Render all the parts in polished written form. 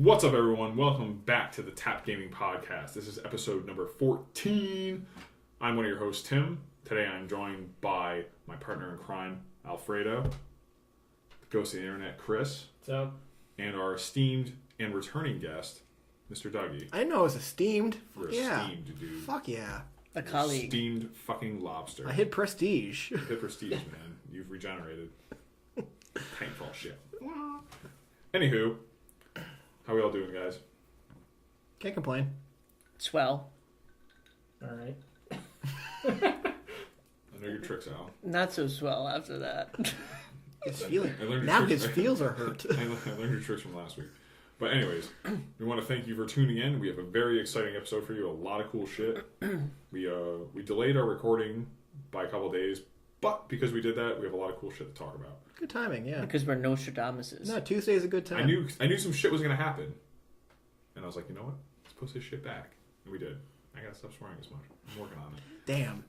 What's up, everyone? Welcome back to the Tap Gaming Podcast. This is episode number 14. I'm one of your hosts, Tim. Today I'm joined by my partner in crime, Alfredo, the ghost of the internet, Chris. What's up? And our esteemed and returning guest, Mr. Dougie. I know I was esteemed. You're Yeah. esteemed, dude. Fuck yeah. A colleague. Esteemed fucking lobster. I hit prestige. You hit prestige, man. You've regenerated. Painful shit. Anywho, how we all doing, guys? Can't complain. Swell. All right. I know your tricks, Al. Not so swell after that. His feeling. I learned your Now tricks. his feels are hurt. I learned your tricks from last week. But anyways, we want to thank you for tuning in. We have a very exciting episode for you. A lot of cool shit. We delayed our recording by a couple days, but because we did that, we have a lot of cool shit to talk about. Good timing, yeah. Because we're Nostradamuses. No, Tuesday's a good time. I knew some shit was gonna happen, and I was like, you know what? Let's post this shit back, and we did. I gotta stop swearing as much. I'm working on it. Damn.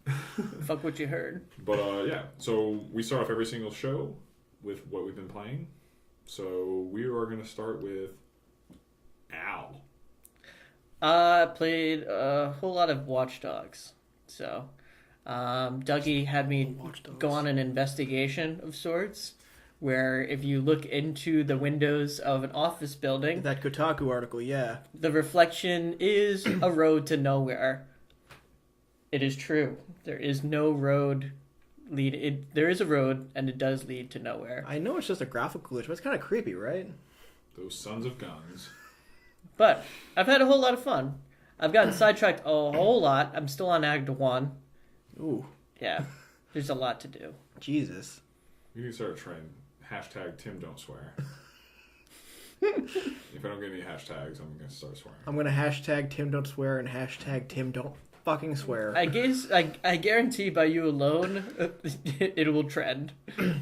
Fuck what you heard. But yeah, so we start off every single show with what we've been playing. So we are gonna start with Al. I played a whole lot of Watch Dogs. So, Dougie had me go on an investigation of sorts, where if you look into the windows of an office building, That Kotaku article, yeah. the reflection is a road to nowhere. It is true. There is no road there is a road, and it does lead to nowhere. I know it's just a graphical glitch, but it's kind of creepy, right? Those sons of guns. But I've had a whole lot of fun. I've gotten sidetracked a whole lot. I'm still on Act 1. Ooh, Yeah, there's a lot to do. Jesus. You need to start a trend. Hashtag Tim don't swear. If I don't get any hashtags, I'm gonna start swearing. I'm going to hashtag Tim don't swear and hashtag Tim don't fucking swear. I guess I guarantee by you alone, it will trend,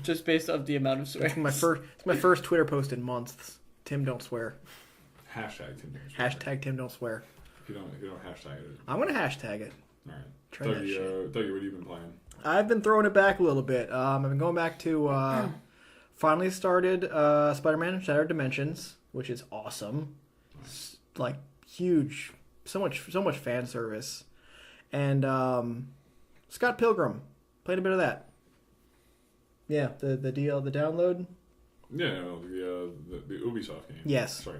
just based off the amount of swearing. It's my first Twitter post in months. Tim don't swear. Hashtag Tim don't swear. Hashtag Tim don't swear. If you don't hashtag it. I'm going to hashtag it. Alright. Try that shit. Dougie, what have you been playing? I've been throwing it back a little bit. I've been going back to finally started Spider-Man Shattered Dimensions, which is awesome. Nice. Like huge, so much fan service, and Scott Pilgrim. Played a bit of that. Yeah, the download. Yeah, no, the Ubisoft game. Yes. Sorry,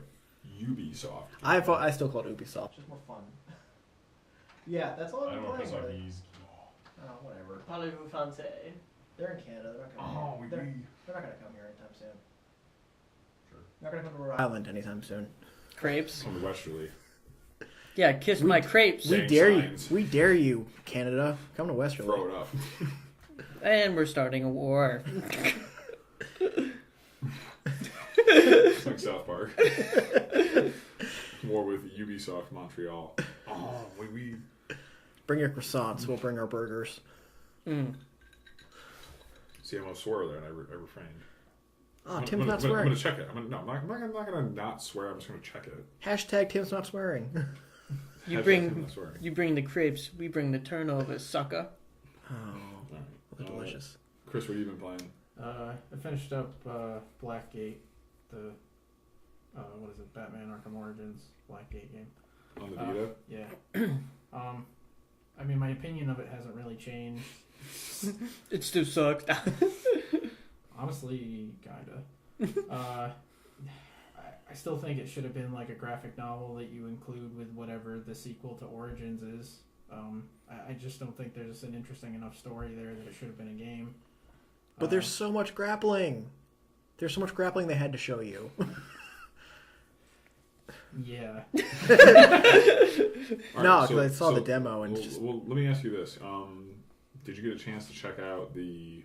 Ubisoft. I still call it Ubisoft. Just more fun. Yeah, that's all I I've don't know been if playing. it's Really. these. Oh, whatever. Parlez-vous français? They're in Canada. They're not gonna. They're not gonna come here anytime soon. Sure. They're not gonna come to Rhode Island anytime soon. Crepes? On the westerly. Yeah, kiss my crepes. Same We dare signs. you. We dare you, Canada. Come to Westerly. Throw it up. And we're starting a war. It's like South Park. War with Ubisoft Montreal. Oh, we. Bring your croissants. We'll bring our burgers. See, I'm gonna swear there, and I refrained. Oh, I'm Tim's gonna, not swearing. I'm gonna check it. I'm not gonna not swear. I'm just gonna check it. Hashtag Tim's not swearing. You Hashtag bring Tim not swearing. you bring the crepes, we bring the turnover, sucker. Oh, Alright. delicious. Chris, what have you been playing? I finished up Blackgate, the what is it, Batman Arkham Origins Blackgate game. On the Vita? Yeah. I mean, my opinion of it hasn't really changed. It still sucks. Honestly, kinda. I still think it should have been like a graphic novel that you include with whatever the sequel to Origins is. I just don't think there's an interesting enough story there that it should have been a game. But there's so much grappling. There's so much grappling they had to show you. Yeah. No, because I saw the demo and well, let me ask you this: did you get a chance to check out the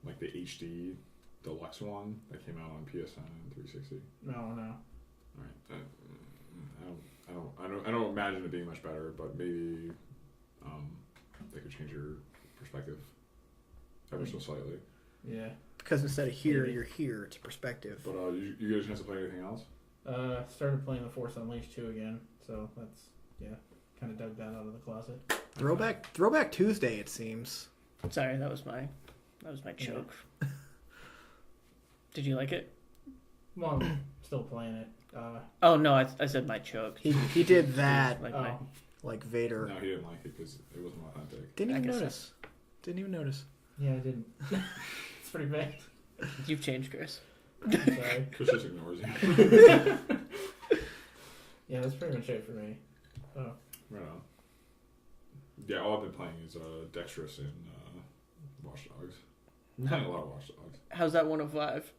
HD deluxe one that came out on PSN and 360? No. All right, I don't imagine it being much better, but maybe they could change your perspective ever so slightly. Yeah. because instead of here, you're here. It's a perspective. But you get a chance to play anything else? Started playing the Force Unleashed 2 again, so that's kind of dug that out of the closet. Throwback Tuesday, it seems. Sorry, that was my joke. Did you like it? Well, I'm still playing it. Oh no, I said my choke. He did that Like oh, like Vader. No, he didn't like it because it wasn't authentic. Didn't I even guess so. notice. Didn't even notice. yeah, I didn't. It's pretty bad. You've changed, Chris. I'm sorry. Chris just ignores you. Yeah, that's pretty much it for me. Oh, Right on. Yeah, all I've been playing is Dexterous and Watch Dogs. I'm playing a lot of Watch Dogs. How's that 105?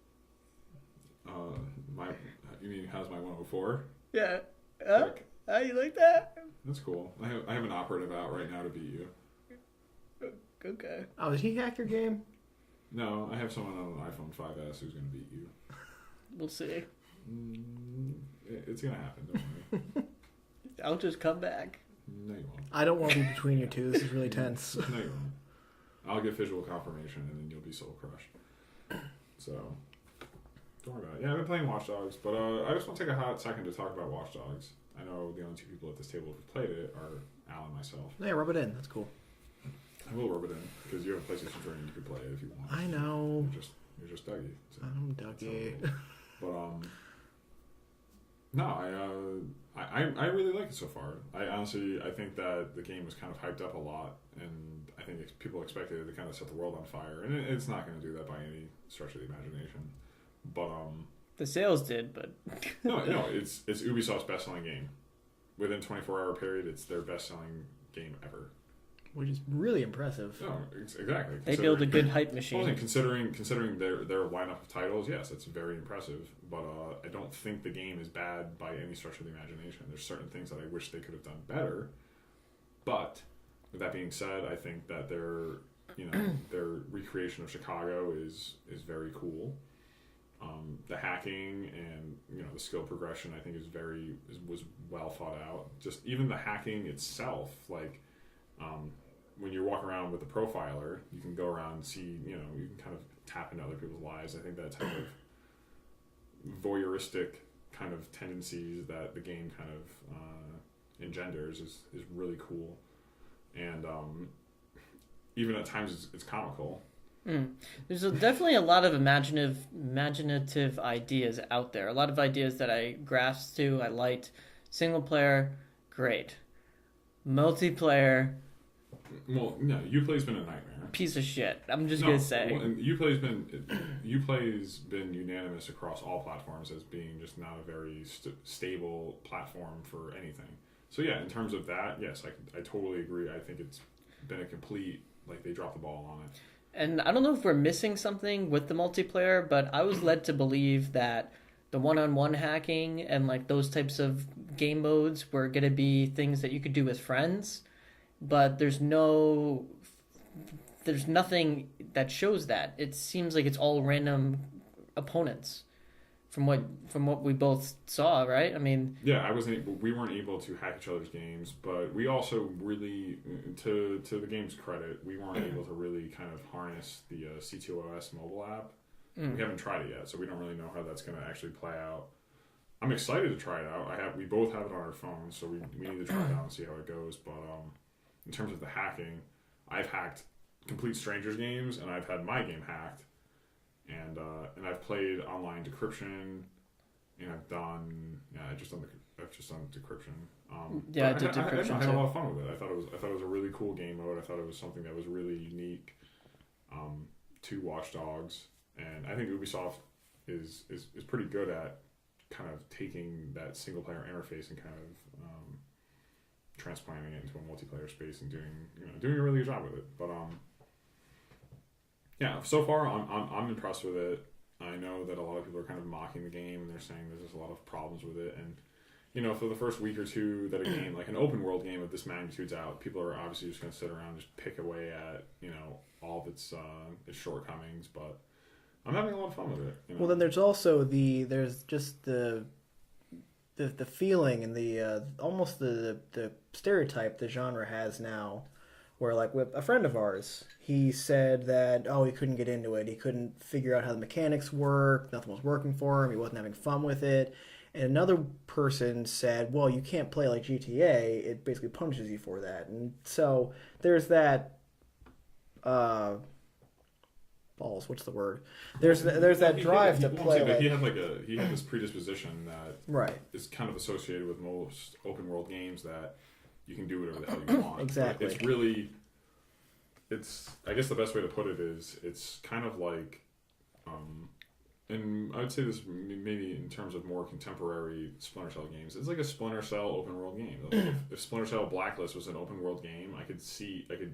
You mean how's my 104? Yeah. Sick. You like that? That's cool. I have an operative out right now to beat you. Okay. Oh, did he hack your game? No, I have someone on an iPhone 5S who's going to beat you. We'll see. It's going to happen, don't worry. I'll just come back. No, you won't. I don't want to be between you two. This is really tense. No, you won't. I'll get visual confirmation and then you'll be soul crushed. So, don't worry about it. Yeah, I've been playing Watch Dogs, but I just want to take a hot second to talk about Watch Dogs. I know the only two people at this table who've played it are Al and myself. Yeah, rub it in. That's cool. I will rub it in because you have a PlayStation 3 and you can play it if you want. I know. You're just Dougie. So. I'm Dougie. But no, I really like it so far. I think that the game was kind of hyped up a lot, and I think people expected it to kind of set the world on fire, and it's not going to do that by any stretch of the imagination. But The sales did, but no, it's Ubisoft's best-selling game. Within 24-hour period, it's their best-selling game ever. Which is really impressive. No, exactly. they build a good hype Well, machine. and considering their lineup of titles, yes, it's very impressive. But I don't think the game is bad by any stretch of the imagination. There's certain things that I wish they could have done better. But with that being said, I think that their recreation of Chicago is very cool. The hacking and the skill progression, I think, was well thought out. Just even the hacking itself, like. When you walk around with a profiler, you can go around and see, you can kind of tap into other people's lives. I think that type of voyeuristic kind of tendencies that the game kind of engenders is really cool. And even at times it's comical. There's definitely a lot of imaginative ideas out there. A lot of ideas that I grasped to, I liked. Single player, great. Multiplayer, Well, no, Uplay's been a nightmare. piece of shit. I'm just gonna say. Well, and Uplay's been unanimous across all platforms as being just not a very stable platform for anything. So yeah, in terms of that, yes, I totally agree. I think it's been a complete, like, they dropped the ball on it. And I don't know if we're missing something with the multiplayer, but I was led to believe that the one-on-one hacking and like those types of game modes were going to be things that you could do with friends, but there's nothing that shows that. It seems like it's all random opponents from what we both saw, right? I mean, yeah, we weren't able to hack each other's games, but we also really, to the game's credit, we weren't able to really kind of harness the C2OS mobile app. We haven't tried it yet, so we don't really know how that's going to actually play out. I'm excited to try it out. We both have it on our phones, so we need to try it out and see how it goes. But in terms of the hacking, I've hacked complete strangers' games, and I've had my game hacked, and I've played online decryption, and I've just done decryption. Yeah, I did decryption I had a too. lot of fun with it. I thought it was a really cool game mode. I thought it was something that was really unique to Watch Dogs. And I think Ubisoft is pretty good at kind of taking that single player interface and kind of transplanting it into a multiplayer space and doing a really good job with it. But yeah, so far I'm impressed with it. I know that a lot of people are kind of mocking the game and they're saying there's just a lot of problems with it. And for the first week or two that a game, like an open world game of this magnitude's out, people are obviously just going to sit around and just pick away at all of its shortcomings, but I'm having a lot of fun with it. Well, then there's also there's just the feeling and the almost the stereotype the genre has now, where like with a friend of ours, he said that he couldn't get into it, he couldn't figure out how the mechanics work, nothing was working for him, he wasn't having fun with it. And another person said, well, you can't play like GTA, it basically punishes you for that. And so there's that balls. What's the word? There's that drive to play. Like, he had this predisposition that right is kind of associated with most open world games that you can do whatever the hell you want. Exactly. But it's really, I guess the best way to put it is it's kind of like, and I would say this maybe in terms of more contemporary Splinter Cell games. It's like a Splinter Cell open world game. Like if Splinter Cell Blacklist was an open world game, I could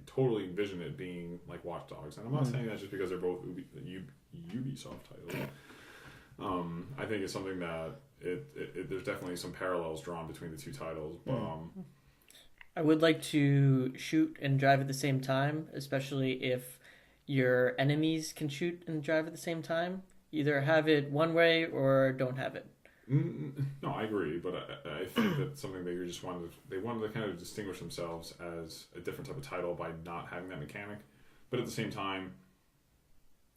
totally envision it being like Watch Dogs. And I'm not saying that just because they're both Ubisoft titles. I think it's something that there's definitely some parallels drawn between the two titles. But I would like to shoot and drive at the same time, especially if your enemies can shoot and drive at the same time. Either have it one way or don't have it. No, I agree, but I think that's something that they wanted to kind of distinguish themselves as a different type of title by not having that mechanic. But at the same time,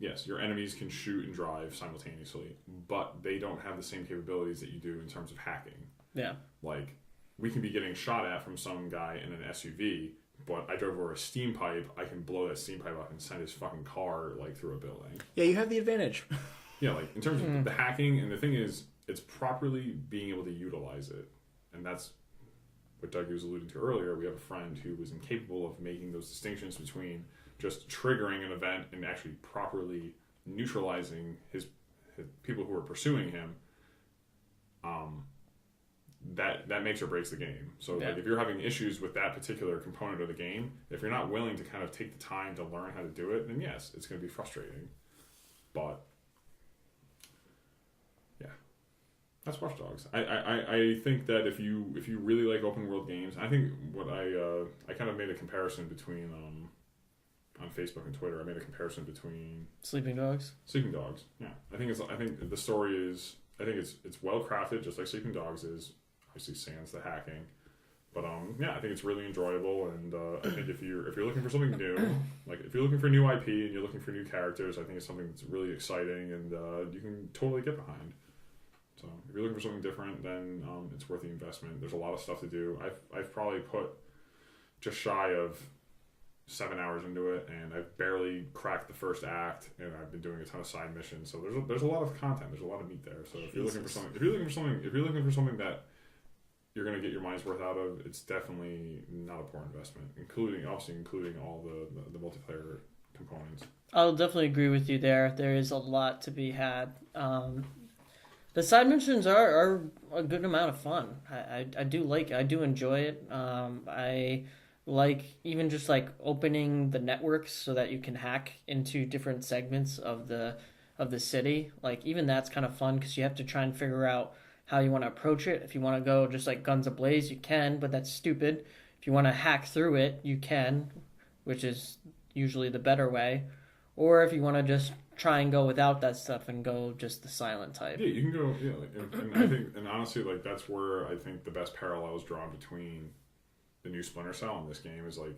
yes, your enemies can shoot and drive simultaneously, but they don't have the same capabilities that you do in terms of hacking. Yeah. Like, we can be getting shot at from some guy in an SUV, but I drove over a steam pipe, I can blow that steam pipe up and send his fucking car, like, through a building. Yeah, you have the advantage. Yeah, like, in terms of the hacking, and the thing is, it's properly being able to utilize it. And that's what Doug was alluding to earlier. We have a friend who was incapable of making those distinctions between just triggering an event and actually properly neutralizing his people who are pursuing him. That makes or breaks the game. So like if you're having issues with that particular component of the game, if you're not willing to kind of take the time to learn how to do it, then yes, it's going to be frustrating. But yeah, that's Watch Dogs. I think that if you really like open world games, I think what I kind of made a comparison between on Facebook and Twitter. I made a comparison between Sleeping Dogs. Yeah, I think the story is. I think it's well crafted, just like Sleeping Dogs is. Obviously, sans the hacking, but yeah, I think it's really enjoyable. And I think if you're looking for something new, like if you're looking for new IP and you're looking for new characters, I think it's something that's really exciting and you can totally get behind. So if you're looking for something different, then it's worth the investment. There's a lot of stuff to do. I've probably put just shy of 7 hours into it, and I've barely cracked the first act, and I've been doing a ton of side missions. So there's a lot of content. There's a lot of meat there. So if you're looking for something that you're going to get your money's worth out of, it's definitely not a poor investment, including all the multiplayer components. I'll definitely agree with you there. There is a lot to be had. The side missions are a good amount of fun. I do enjoy it. I like even just like opening the networks so that you can hack into different segments of the city. Like even that's kind of fun because you have to try and figure out how you want to approach it. If you want to go just like guns ablaze, you can, but that's stupid. If you want to hack through it, you can, which is usually the better way. Or if you want to just try and go without that stuff and go just the silent type. Yeah, you can go. Yeah, and I think, and honestly, like that's where I think the best parallel is drawn between the new Splinter Cell and this game is like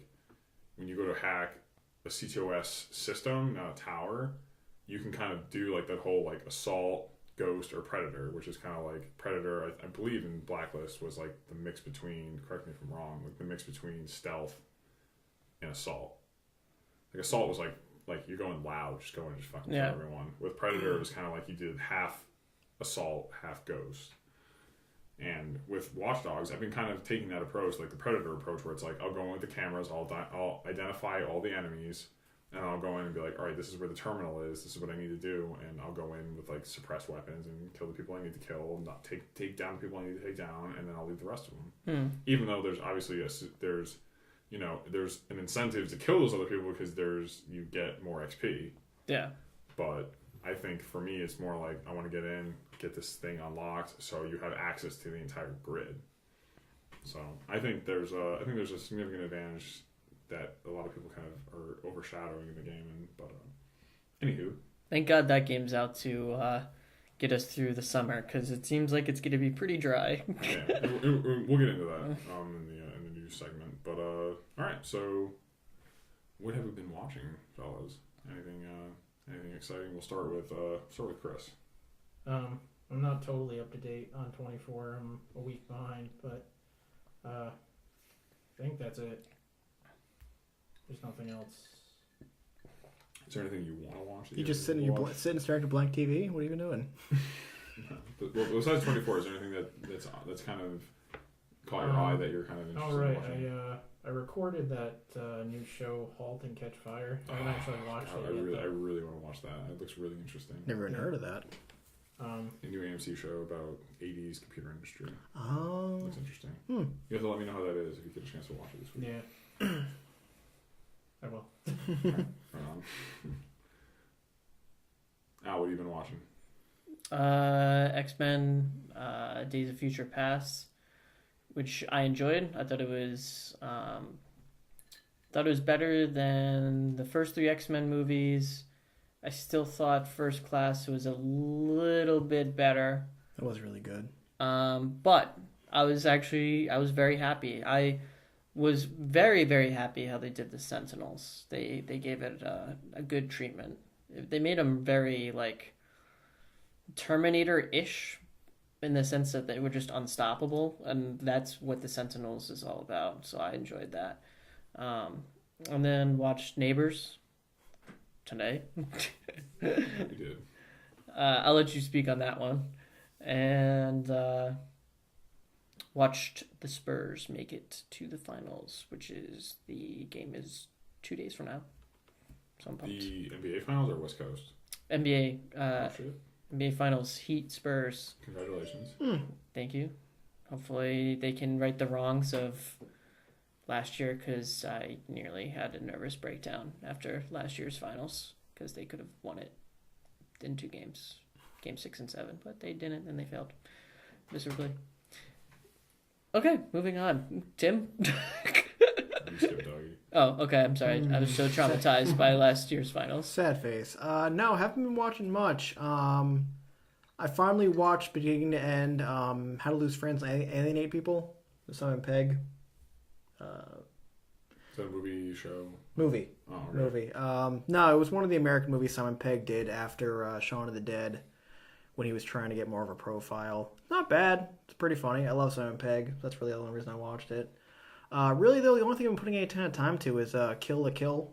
when you go to hack a CTOS system, not a tower, you can kind of do like that whole like assault, ghost, or predator, which is kind of like predator. I believe in Blacklist was like the mix between. Correct me if I'm wrong. Like the mix between stealth and assault. Like assault was like you're going loud, just going and just fucking kill everyone. With predator, it was kind of like you did half assault, half ghost. And with Watch Dogs, I've been kind of taking that approach, like the Predator approach, where it's like, I'll go in with the cameras, I'll identify all the enemies, and I'll go in and be like, all right, this is where the terminal is, this is what I need to do, and I'll go in with, like, suppressed weapons and kill the people I need to kill, not take down the people I need to take down, and then I'll leave the rest of them. Even though there's obviously, there's an incentive to kill those other people because you get more XP. Yeah. But I think for me, it's more like, I want to get in, get this thing unlocked so you have access to the entire grid. So I think there's a significant advantage that a lot of people kind of are overshadowing in the game. But anywho, thank God that game's out to get us through the summer because it seems like it's going to be pretty dry. Yeah, we'll get into that in the news segment. But all right, so what have we been watching, fellas? Anything exciting? We'll start with Chris. I'm not totally up to date on 24. I'm a week behind, but I think that's it. There's nothing else. Is there anything you want to watch? You just sit and stare at a blank TV? What are you even doing? But besides 24, is there anything that's kind of caught your eye that you're kind of interested in watching? I recorded that new show, Halt and Catch Fire. I haven't actually watched it yet. I really want to watch that. It looks really interesting. Never even heard of that. A new AMC show about 80s computer industry. Oh. Looks interesting. You have to let me know how that is if you get a chance to watch it this week. Yeah. I will. Right on. Al, what have you been watching? X-Men, Days of Future Past, which I enjoyed. I thought it was better than the first three X-Men movies. I still thought First Class was a little bit better. It was really good. But I was very happy. I was very, very happy how they did the Sentinels. They gave it a good treatment. They made them very, like, Terminator-ish in the sense that they were just unstoppable, and that's what the Sentinels is all about, so I enjoyed that. And then watched Neighbors today. You did. I'll let you speak on that one. And watched the Spurs make it to the finals, which is the game is 2 days from now. So I'm pumped. The NBA finals or West Coast? NBA Shit. NBA finals, Heat Spurs. Congratulations. Thank you. Hopefully they can right the wrongs of last year, because I nearly had a nervous breakdown after last year's finals because they could have won it in 2 games, game 6 and 7, but they didn't and they failed miserably. Okay, moving on. Tim? You skipped Doggy. Oh, okay, I'm sorry. I was so traumatized by last year's finals. Sad face. No, haven't been watching much. I finally watched beginning to end How to Lose Friends and Alienate People with Simon Pegg. Is that a movie show? Movie. Oh, okay. Movie. No, it was one of the American movies Simon Pegg did after Shaun of the Dead when he was trying to get more of a profile. Not bad. It's pretty funny. I love Simon Pegg. That's really the only reason I watched it. Really, though, the only thing I'm putting any ton of time to is Kill la Kill,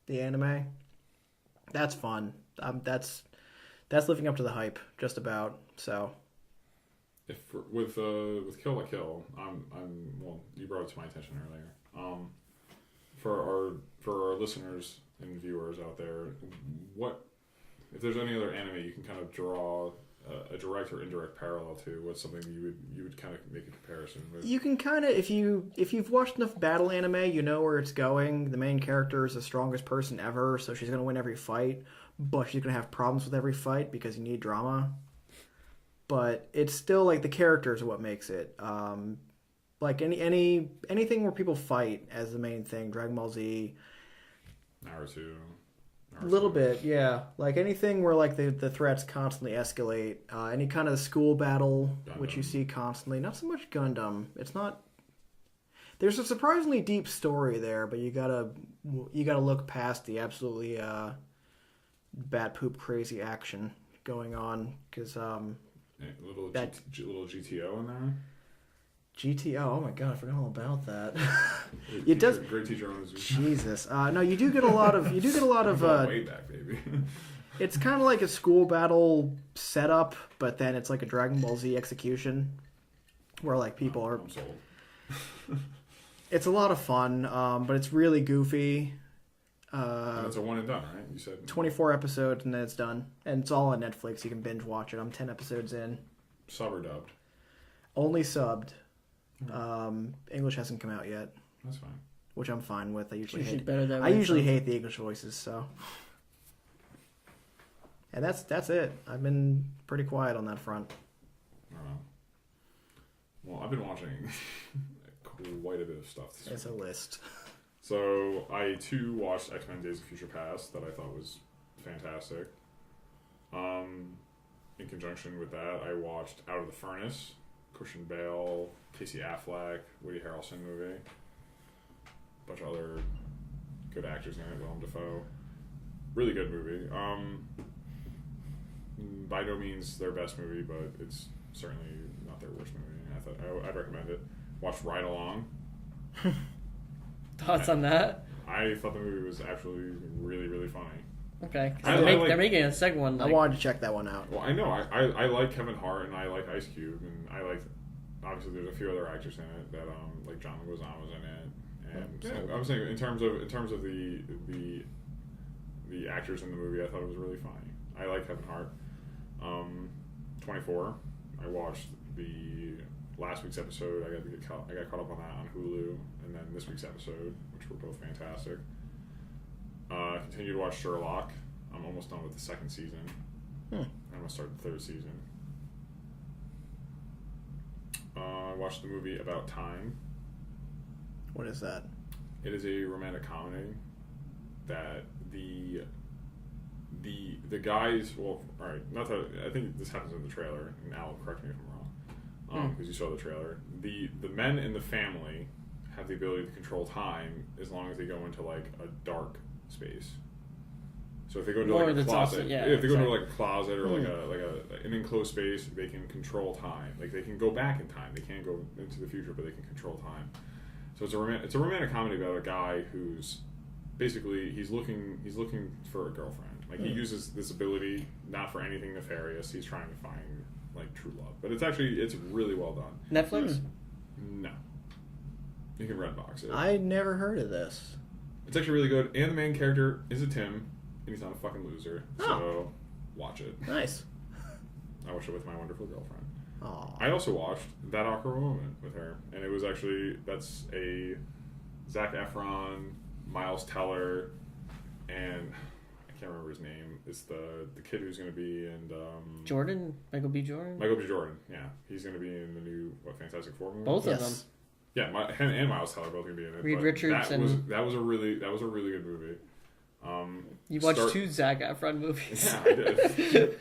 the anime. That's fun. That's living up to the hype, just about. So, With Kill la Kill, well, you brought it to my attention earlier. For our listeners and viewers out there, if there's any other anime you can kind of draw a direct or indirect parallel to, what's something you would kind of make a comparison with? You can kind of, if you've watched enough battle anime, you know where it's going. The main character is the strongest person ever, so she's going to win every fight, but she's going to have problems with every fight because you need drama. But it's still like the characters are what makes it. Like anything where people fight as the main thing, Dragon Ball Z, Naruto. A little bit, yeah. Like anything where like the threats constantly escalate. Any kind of school battle, Gundam. Which you see constantly. Not so much Gundam. It's not. There's a surprisingly deep story there, but you gotta look past the absolutely bat poop crazy action going on because little GTO in there. GTO, oh my god, I forgot all about that. Great teacher on his Jesus. No, you do get a lot of way back, baby. It's kind of like a school battle setup, but then it's like a Dragon Ball Z execution where like people are I'm sold. It's a lot of fun, but it's really goofy. And it's a one and done, right? You said 24 episodes and then it's done. And it's all on Netflix. You can binge watch it. I'm 10 episodes in. Sub or dubbed? Only subbed. English hasn't come out yet. That's fine. Which I'm fine with. I usually hate the English voices, so. And that's it. I've been pretty quiet on that front. Well, I've been watching quite a bit of stuff this It's week. a list. So I too watched X-Men: Days of Future Past that I thought was fantastic. In conjunction with that, I watched Out of the Furnace, Christian Bale, Casey Affleck, Woody Harrelson movie. A bunch of other good actors in it, Willem Dafoe. Really good movie. By no means their best movie, but it's certainly not their worst movie. I thought I'd recommend it. Watched Ride Along. Thoughts on that? I thought the movie was actually really, really funny. Okay, 'cause I like- they're making a second one. I Like, wanted to check that one out. Well, I know. I like Kevin Hart and I like Ice Cube and I like. Obviously, there's a few other actors in it that like John Leguizamo was in it. And yeah, I was saying in terms of the actors in the movie, I thought it was really funny. I like Kevin Hart. 24. I watched the last week's episode. I got caught up on that on Hulu, and then this week's episode, which were both fantastic. Continue to watch Sherlock. I'm almost done with the second season. I'm gonna start the third season. I watched the movie About Time. What is that? It is a romantic comedy that the guys, well, all right, not that I think this happens in the trailer, and Al, correct me if I'm wrong, because you saw the trailer. The men in the family have the ability to control time as long as they go into like a dark space. So if they go into like a closet, if they go into like a closet or like an enclosed space, they can control time. Like they can go back in time. They can't go into the future, but they can control time. So it's a romantic comedy about a guy who's basically he's looking for a girlfriend. Like he uses this ability not for anything nefarious. He's trying to find like true love. But it's really well done. Netflix? No. You can Redbox it. I never heard of this. It's actually really good. And the main character is a Tim, and he's not a fucking loser. So watch it. Nice. I watched it with my wonderful girlfriend. Aww. I also watched That Awkward Moment with her, and it was actually that's a Zac Efron, Miles Teller, and I can't remember his name. It's the kid who's going to be in Michael B. Jordan. Michael B. Jordan. Yeah, he's going to be in the new Fantastic Four movie. Both of them. Yeah, him and Miles Teller both going to be in it. Reed but Richards that was a really good movie. You watched two Zac Efron movies. Yeah, I did.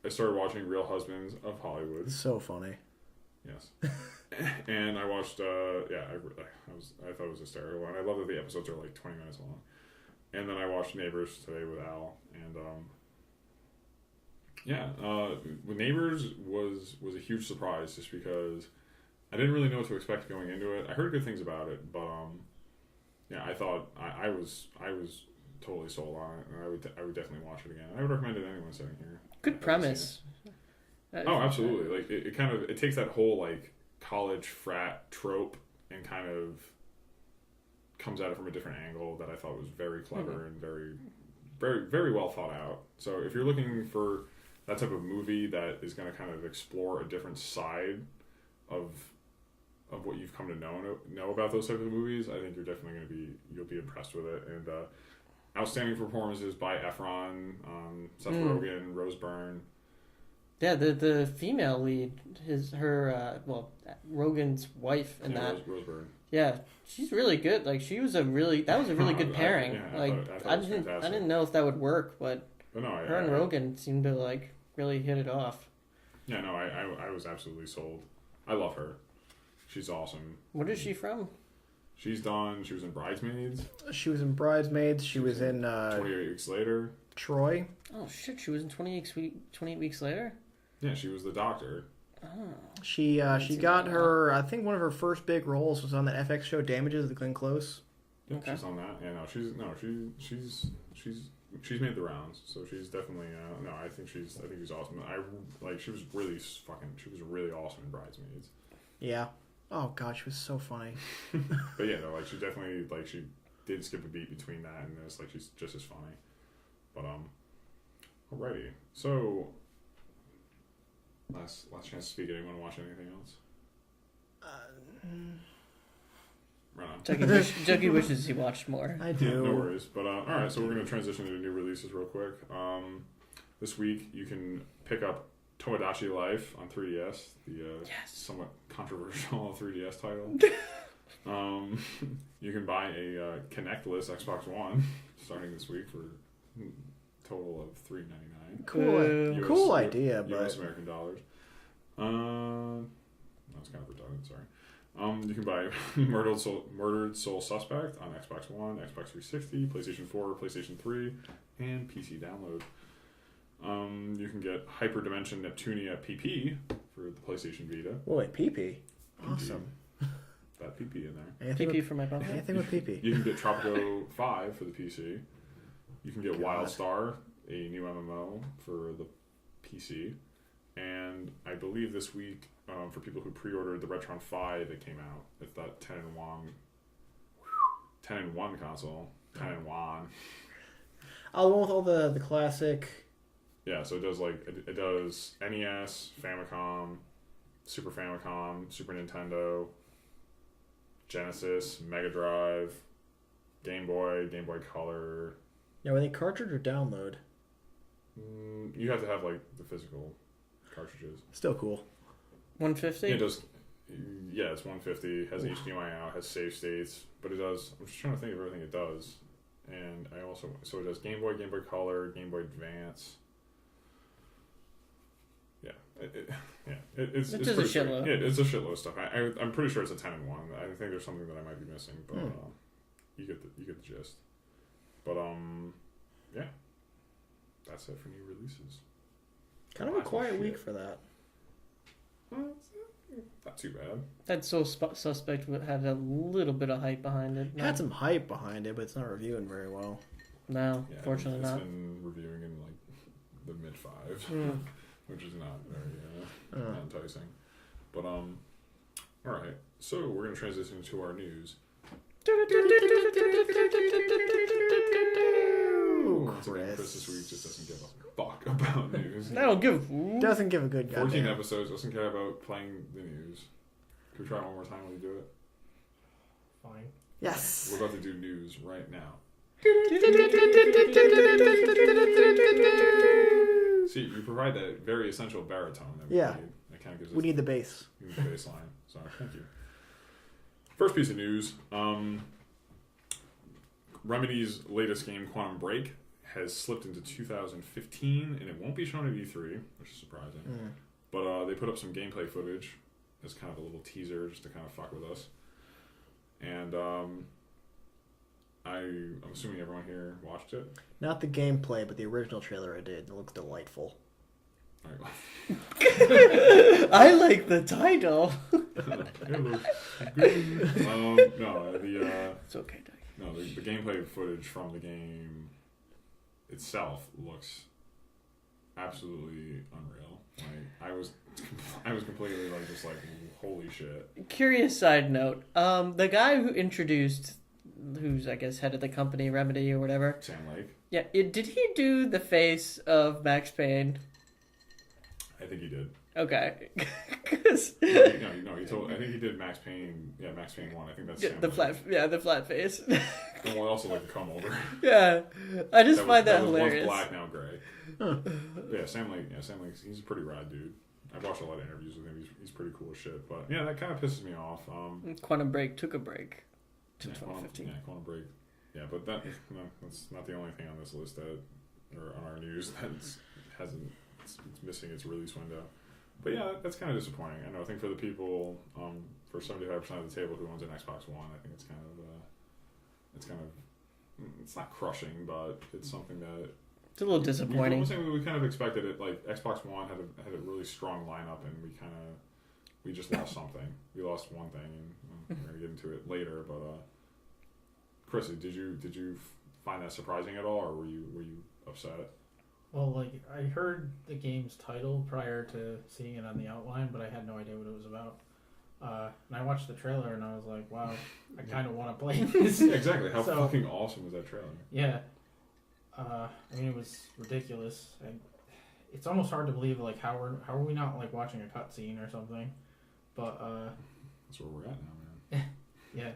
I started watching Real Husbands of Hollywood. So funny. Yes. And I watched, I thought it was hysterical. And I love that the episodes are like 20 minutes long. And then I watched Neighbors today with Al. And, Neighbors was a huge surprise just because I didn't really know what to expect going into it. I heard good things about it, but, I thought I was totally sold on it, and I would definitely watch it again. I would recommend it to anyone sitting here. Good premise. Oh, absolutely! Like it takes that whole like college frat trope and kind of comes at it from a different angle that I thought was very clever and very, very, very well thought out. So if you're looking for that type of movie that is going to kind of explore a different side of what you've come to know about those types of movies, I think you'll be impressed with it. And outstanding performances by Efron, Seth Rogen, Rose Byrne. Yeah, the female lead, Rogen's wife and Rose Byrne. Yeah, she's really good. Like that was a really good pairing. I didn't know if that would work, but her and Rogen seemed to like really hit it off. Yeah, no, I was absolutely sold. I love her. She's awesome. What is she from? She was in Bridesmaids. She was in Bridesmaids. She was in 28 Weeks Later. Troy. Oh shit, she was in 28 Weeks Later? Yeah, she was the doctor. Oh. She got her, I think one of her first big roles was on that FX show Damages with Glenn Close. Yeah, okay. She's on that. Yeah, she's made the rounds, so she's definitely I think she's awesome. She was really awesome in Bridesmaids. Yeah. Oh god, she was so funny. But yeah, no, she definitely she did skip a beat between that and this. She's just as funny. But alrighty. So last chance to speak. Anyone watch anything else? Right on. Juggy wishes he watched more. I do. No worries. But alright, so we're gonna transition to new releases real quick. This week you can pick up Tomodachi Life on 3DS, the somewhat controversial 3DS title. You can buy a Kinect-less Xbox One starting this week for a total of $3.99. Cool idea, but US American dollars. That was kind of redundant. Sorry. You can buy Murdered Soul Suspect on Xbox One, Xbox 360, PlayStation 4, PlayStation 3, and PC download. You can get Hyperdimension Neptunia PP for the PlayStation Vita. Wait, PP? Awesome. That PP in there. PP for my brother. Anything with PP. You can get Tropico 5 for the PC. You can get WildStar, a new MMO for the PC, and I believe this week, for people who pre-ordered the Retron 5, it came out. It's that 10-in-1 console. 10-in-1. I'll go with all the classic. Yeah, so it does it does NES, Famicom, Super Famicom, Super Nintendo, Genesis, Mega Drive, Game Boy Color. Yeah, were they cartridge or download? You have to have the physical cartridges. Still cool. 150. It does. Yeah, it's 150. Has HDMI out. Has save states. But it does. I'm just trying to think of everything it does. And I also it does Game Boy Color, Game Boy Advance. Yeah, it's It does a pretty shitload. Yeah, it's a shitload of stuff. I'm pretty sure it's a 10-in-1. I think there's something that I might be missing, but you get the gist. But yeah, that's it for new releases. Kind of a quiet week for that. Not too bad. That Suspect had a little bit of hype behind it. It had some hype behind it, but it's not reviewing very well. No, Yeah, fortunately it's not. been reviewing in the mid-5s, which is not very not enticing. But all right. So we're gonna transition to our news. Once again, Chris this week just doesn't give a fuck about news. Doesn't give a good 14 goddamn. episodes, doesn't care about playing the news. Can we try it one more time while you do it? Fine. Yes. We're about to do news right now. See, you provide that very essential baritone that we Yeah. need. That kind of gives us We need the bass. the baseline. So, thank you. First piece of news. Remedy's latest game, Quantum Break, has slipped into 2015, and it won't be shown at E3, which is surprising. But they put up some gameplay footage as kind of a little teaser just to kind of fuck with us. And I'm assuming everyone here watched it. Not the gameplay, but the original trailer I did. It looks delightful. All right. I like the title. It looks good. No, It's okay, Doug. no, the gameplay footage from the game itself looks absolutely unreal. I was completely holy shit. Curious side note. The guy who introduced, who's I guess head of the company, Remedy or whatever. Sam Lake. Yeah, did he do the face of Max Payne? I think he did. Okay, because No, he told. I think he did Max Payne. Yeah, Max Payne 1. I think that's Sam the Lake. the flat face. And one also like to come over. Yeah, I just find that was hilarious. Once black, now gray. Yeah, Sam Lake. He's a pretty rad dude. I've watched a lot of interviews with him. He's pretty cool as shit. But yeah, that kind of pisses me off. Quantum Break took a break to 2015. Quantum Break. Yeah, but that's not the only thing on this list or on our news it's missing its release window. But yeah, that's kind of disappointing. I know. I think for the people, for 75% of the table who owns an Xbox One, I think it's not crushing, but it's something that It's a little disappointing. we kind of expected it. Like Xbox One had a really strong lineup, and we just lost something. We lost one thing, and we're gonna get into it later. But Chrissy, did you find that surprising at all, or were you upset? Well, I heard the game's title prior to seeing it on the outline, but I had no idea what it was about. And I watched the trailer, and I was like, "Wow, I kind of want to play this." Yeah, exactly. How fucking awesome was that trailer? Yeah. I mean, it was ridiculous, and it's almost hard to believe. How are we not watching a cutscene or something? But that's where we're at now, man. yeah.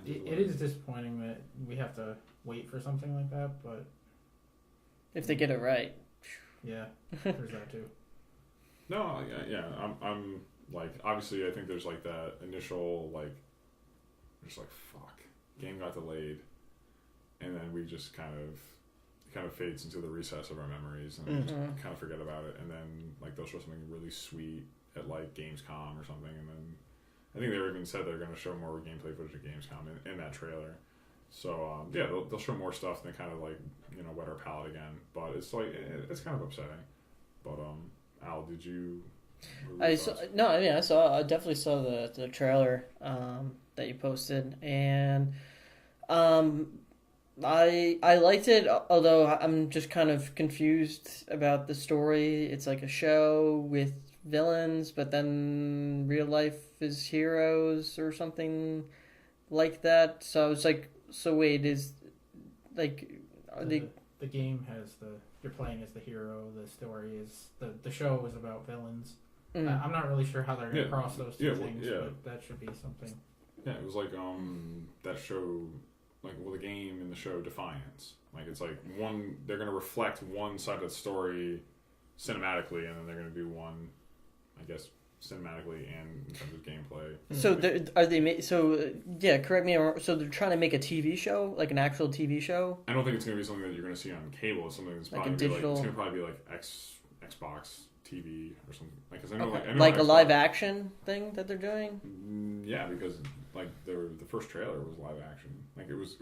It is disappointing that we have to wait for something like that, but If they get it right. yeah, there's that too. No, yeah. I'm obviously I think there's that initial just fuck, game got delayed, and then we just kind of fades into the recess of our memories and we just kind of forget about it, and then they'll show something really sweet at Gamescom or something, and then I think they even said they're going to show more gameplay footage at Gamescom in that trailer. So yeah, they'll show more stuff and they kind of wet our palate again. But it's it's kind of upsetting. But Al, did you? I definitely saw the trailer that you posted, and I liked it, although I'm just kind of confused about the story. It's like a show with villains, but then real life is heroes or something like that. So I was like, so wait, is like are they? The game has you're playing as the hero. The story is the show is about villains. I'm not really sure how they're gonna cross those two things, but that should be something. Yeah, it was like that show, like the game in the show Defiance. Like it's like they're gonna reflect one side of the story cinematically, and then they're gonna do one, I guess, cinematically and in terms of gameplay. So are they? So yeah, correct me. So they're trying to make a TV show, like an actual TV show. I don't think it's gonna be something that you're gonna see on cable. It's something that's Like probably a digital. it's gonna probably be like Xbox TV or something. Like, 'cause I know, Okay. I know Like a Xbox, live action thing that they're doing. Yeah, because like the first trailer was live action. Like it was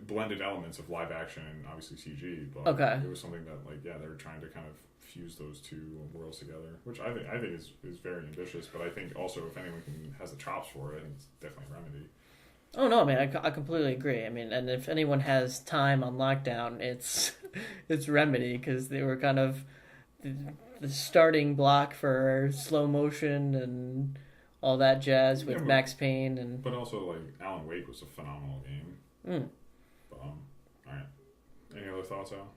blended elements of live action and obviously CG, but Okay. it was something that like they were trying to kind of fuse those two worlds together, which I think is very ambitious. But I think also if anyone has the chops for it, I think it's definitely Remedy. Oh no, man! I completely agree. I mean, and if anyone has time on lockdown, it's it's Remedy because they were kind of the starting block for slow motion and all that jazz with Max Payne and. But also like Alan Wake was a phenomenal game. But all right. Any other thoughts, Al?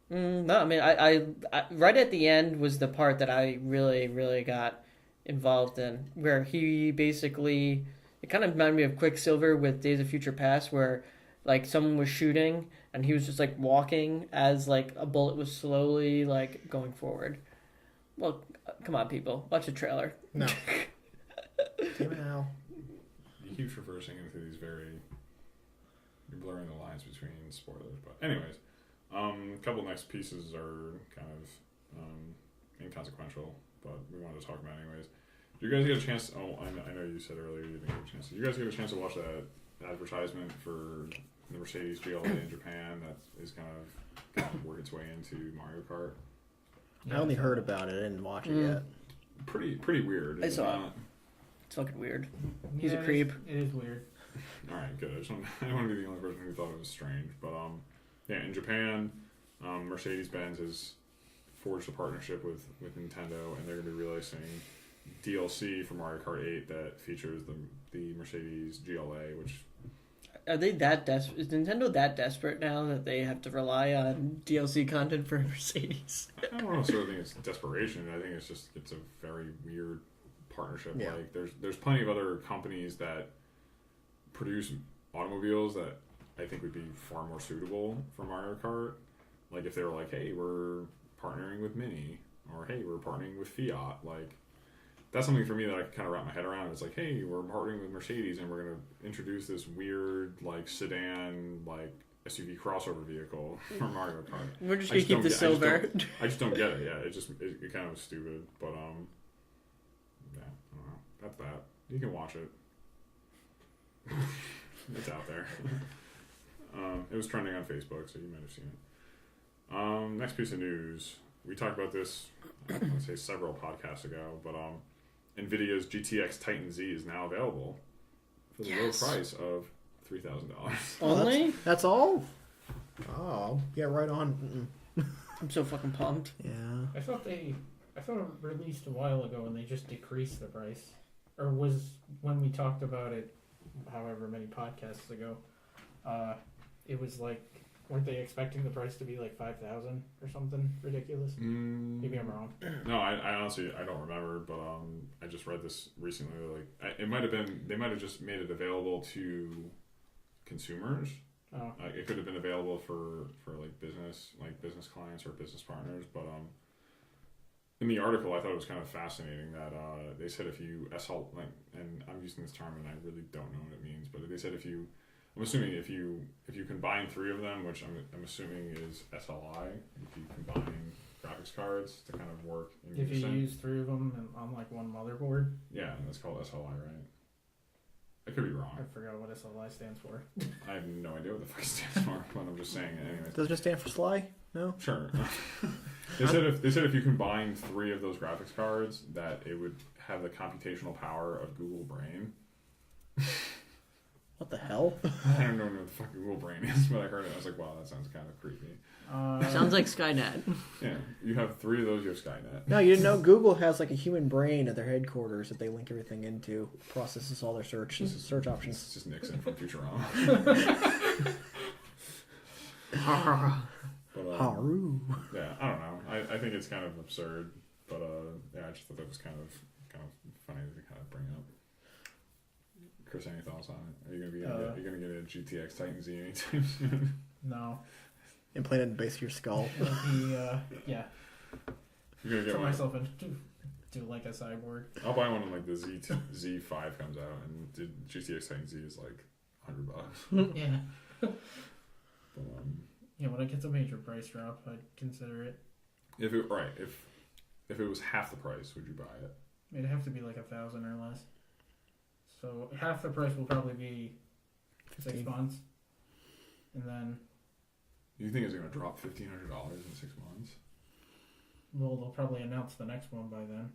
No, I mean, I right at the end was the part that I really got involved in, where he basically, it kind of reminded me of Quicksilver with Days of Future Past, where like someone was shooting and he was just like walking as like a bullet was slowly like going forward. Well, come on, people, watch the trailer. No. Damn it, Al. You keep traversing into these you're blurring the lines between spoilers, but anyways. A couple next pieces are kind of inconsequential, but we wanted to talk about anyways. Did you guys get a chance? I know you said earlier you didn't get a chance. Did you guys get a chance to watch that advertisement for the Mercedes GLA in Japan that is kind of work its way into Mario Kart? I only heard about it. I didn't watch it yet. Pretty weird. I saw it. It's fucking weird. He's a creep. It is weird. All right, good. I don't want to be the only person who thought it was strange, but yeah, in Japan, Mercedes-Benz has forged a partnership with Nintendo, and they're going to be releasing DLC for Mario Kart 8 that features the Mercedes GLA, which... Are they that desperate? Is Nintendo that desperate now that they have to rely on DLC content for Mercedes? I don't necessarily think it's desperation. I think it's a very weird partnership. Yeah. Like there's plenty of other companies that produce automobiles that I think would be far more suitable for Mario Kart. Like if they were like, hey, we're partnering with Mini, or hey, we're partnering with Fiat. Like that's something for me that I can kind of wrap my head around. It's like, hey, we're partnering with Mercedes and we're going to introduce this weird like sedan like SUV crossover vehicle for Mario Kart. We're just going to keep the silver. I just don't get it. Yeah, it kind of stupid. But yeah, I don't know. That's that. You can watch it. It's out there. It was trending on Facebook, so you might have seen it. Next piece of news. We talked about this, I want to say several podcasts ago, but NVIDIA's GTX Titan Z is now available for the low price of $3,000. Only? That's all? Oh, yeah, right on. I'm so fucking pumped. Yeah. I thought it released a while ago and they just decreased the price. Or was when we talked about it however many podcasts ago, it was like, weren't they expecting the price to be like 5,000 or something ridiculous? Maybe I'm wrong. No, I honestly I don't remember, but I just read this recently. Like it might have been they might have just made it available to consumers. Oh. It could have been available for like business clients or business partners, but in the article I thought it was kind of fascinating that they said if you SL and I'm using this term and I really don't know what it means, but they said I'm assuming if you combine three of them, which I'm assuming is SLI, if you combine graphics cards to kind of work in If you unison. use three of them on like one motherboard. Yeah, and that's called SLI, right? I could be wrong. I forgot what SLI stands for. I have no idea what the fuck it stands for, but I'm just saying it anyway. Does it just stand for Sly? No? Sure. They said if you combine three of those graphics cards, that it would have the computational power of Google Brain. What the hell? I don't know what the fucking Google brain is, but I heard it. I was like, wow, that sounds kind of creepy. Sounds like Skynet. Yeah, you have 3 of those. You have Skynet. No, you didn't know Google has like a human brain at their headquarters that they link everything into, processes all their search options. It's just Nixon from Futurama. But, Haru. yeah, I don't know. I think it's kind of absurd, but yeah, I just thought that was kind of funny to kind of bring up. Chris, any thoughts on it? Are you gonna get a GTX Titan Z anytime soon? No. Implanted in the base of your skull. It'll be, yeah. You're gonna get Turn one. myself into do like a cyborg. I'll buy one when like the Z5 comes out, and the GTX Titan Z is like $100. Yeah. But, Yeah, when it gets a major price drop, I'd consider it. if it was half the price, would you buy it? It'd have to be like 1,000 or less. So half the price will probably be 6 15. months, and then You think it's gonna drop $1,500 in 6 months? well, they'll probably announce the next one by then.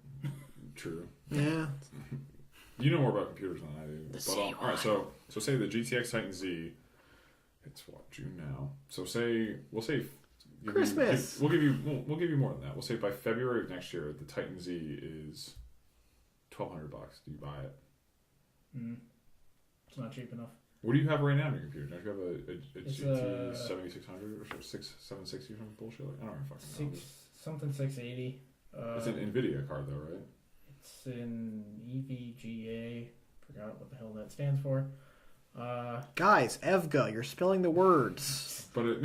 True. Yeah. You know more about computers than I do. The But Z1. all right, so say the GTX Titan Z. It's what, June now. So we'll say Christmas. We'll give you more than that. We'll say by February of next year, the Titan Z is $1,200. Do you buy it? It's not cheap enough. What do you have right now on your computer? Don't you have a It's, GT 7600 or 760 or some bullshit? I don't even fucking know. Something 680. It's an NVIDIA card though, right? It's in EVGA. Forgot what the hell that stands for. Guys, Evga, you're spelling the words. But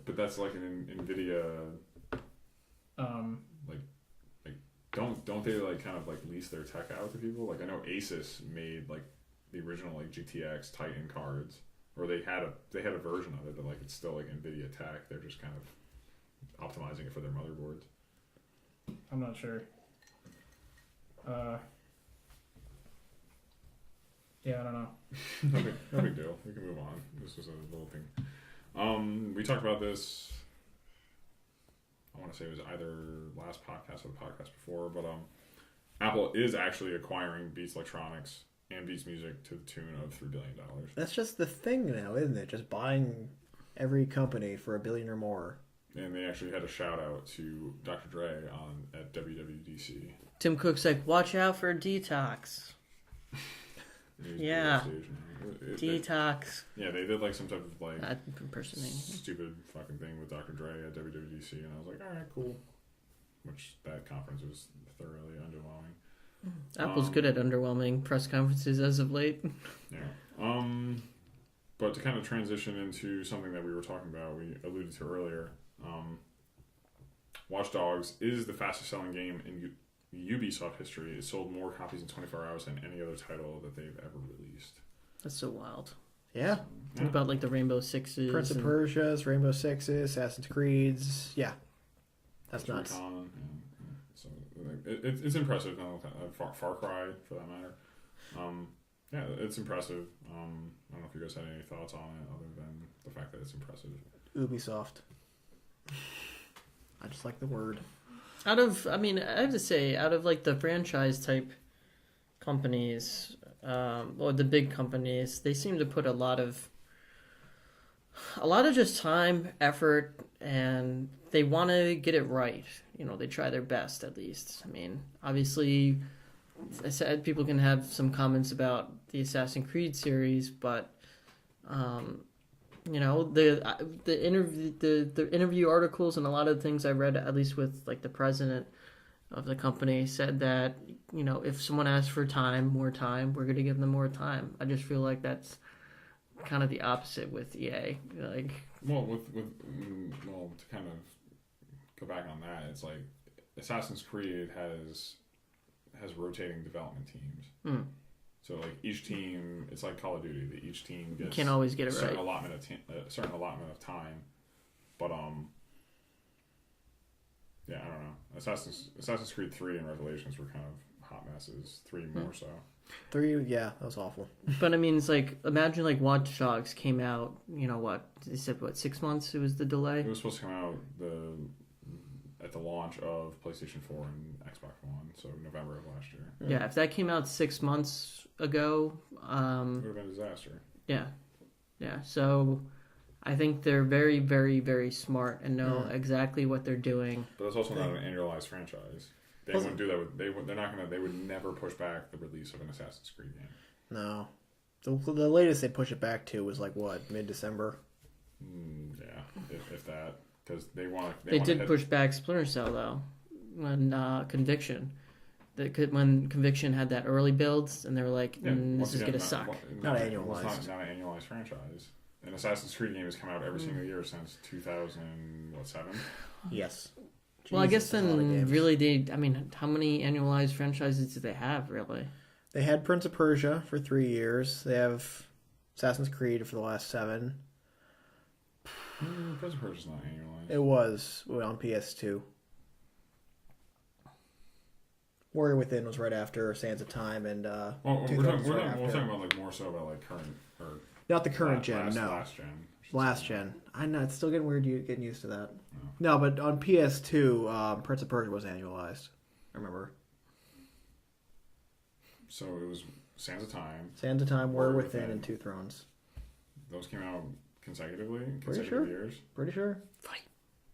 but that's like an NVIDIA. Don't they like kind of like lease their tech out to people? Like I know Asus made like the original like GTX Titan cards, or they had a version of it, but like it's still like NVIDIA tech. They're just kind of optimizing it for their motherboards. I'm not sure. Yeah, I don't know. No big deal. We can move on. This was a little thing. We talked about this. I want to say it was either last podcast or the podcast before, but Apple is actually acquiring Beats Electronics and Beats Music to the tune of $3 billion. That's just the thing now, isn't it? Just buying every company for $1 billion or more. And they actually had a shout out to Dr. Dre at WWDC. Tim Cook's like, watch out for detox. Yeah. Detox. They did like some type of like impersonating. stupid fucking thing with Dr. Dre at WWDC, and I was like, all right, cool. Which that conference was thoroughly underwhelming. Apple's good at underwhelming press conferences as of late. Yeah. But to kind of transition into something that we were talking about, we alluded to earlier. Watch Dogs is the fastest selling game in Ubisoft history. It sold more copies in 24 hours than any other title that they've ever released. That's so wild. Yeah. What about like the Rainbow Sixes? Prince of Persia's, Rainbow Sixes, Assassin's Creeds. Yeah. That's nuts. Recon, so it's impressive. Far Cry, for that matter. Yeah, it's impressive. I don't know if you guys had any thoughts on it other than the fact that it's impressive. Ubisoft. I just like the word. I have to say, out of like the franchise type companies, or the big companies, they seem to put a lot of just time, effort, and they want to get it right. You know, they try their best at least. I mean, obviously, I said people can have some comments about the Assassin's Creed series, but you know, the interview articles and a lot of things I read, at least with like the president of the company, said that, you know, if someone asks for more time, we're going to give them more time. I just feel like that's kind of the opposite with EA. Like, well, to kind of go back on that, it's like Assassin's Creed has rotating development teams. So like each team, it's like Call of Duty. That each team gets can't always get it a certain right. Certain allotment of time, but yeah, I don't know. Assassin's Creed 3 and Revelations were kind of hot messes. 3 more so. 3, yeah, that was awful. But I mean, it's like, imagine like Watch Dogs came out. You know what? They said 6 months. It was the delay. It was supposed to come out at the launch of PlayStation 4 and Xbox One, so November of last year. Yeah, if that came out 6 months ago, It would have been a disaster. Yeah. Yeah. So I think they're very, very, very smart and know exactly what they're doing. But that's also not an annualized franchise. They wouldn't do that. They're not gonna. They would never push back the release of an Assassin's Creed game. No. The latest they push it back to was like what, mid-December? Yeah, if that, because they want. They did push back Splinter Cell though, when Conviction. When Conviction had that early builds, and they were like, "This is gonna suck." Not annualized. It's not an annualized franchise. An Assassin's Creed game has come out every single year since 2007. Yes. Well, I guess Jesus, that's a lot of then games. really how many annualized franchises do they have really? They had Prince of Persia for 3 years. They have Assassin's Creed for the last 7. Prince of Persia's not annualized. It was on PS2. Warrior Within was right after Sands of Time, and Well, Two we're Thrones talking, right we're after. talking about like more so about like current or Not the current gen, no. last gen. I should Last say. gen. I know, it's still getting weird getting used to that. Oh. No, but on PS2, Prince of Persia was annualized. I remember. So it was Sands of Time. Sands of Time, Warrior Warrior Within, Within. and Two Thrones. Those came out consecutively, Pretty consecutive sure. years. Pretty sure.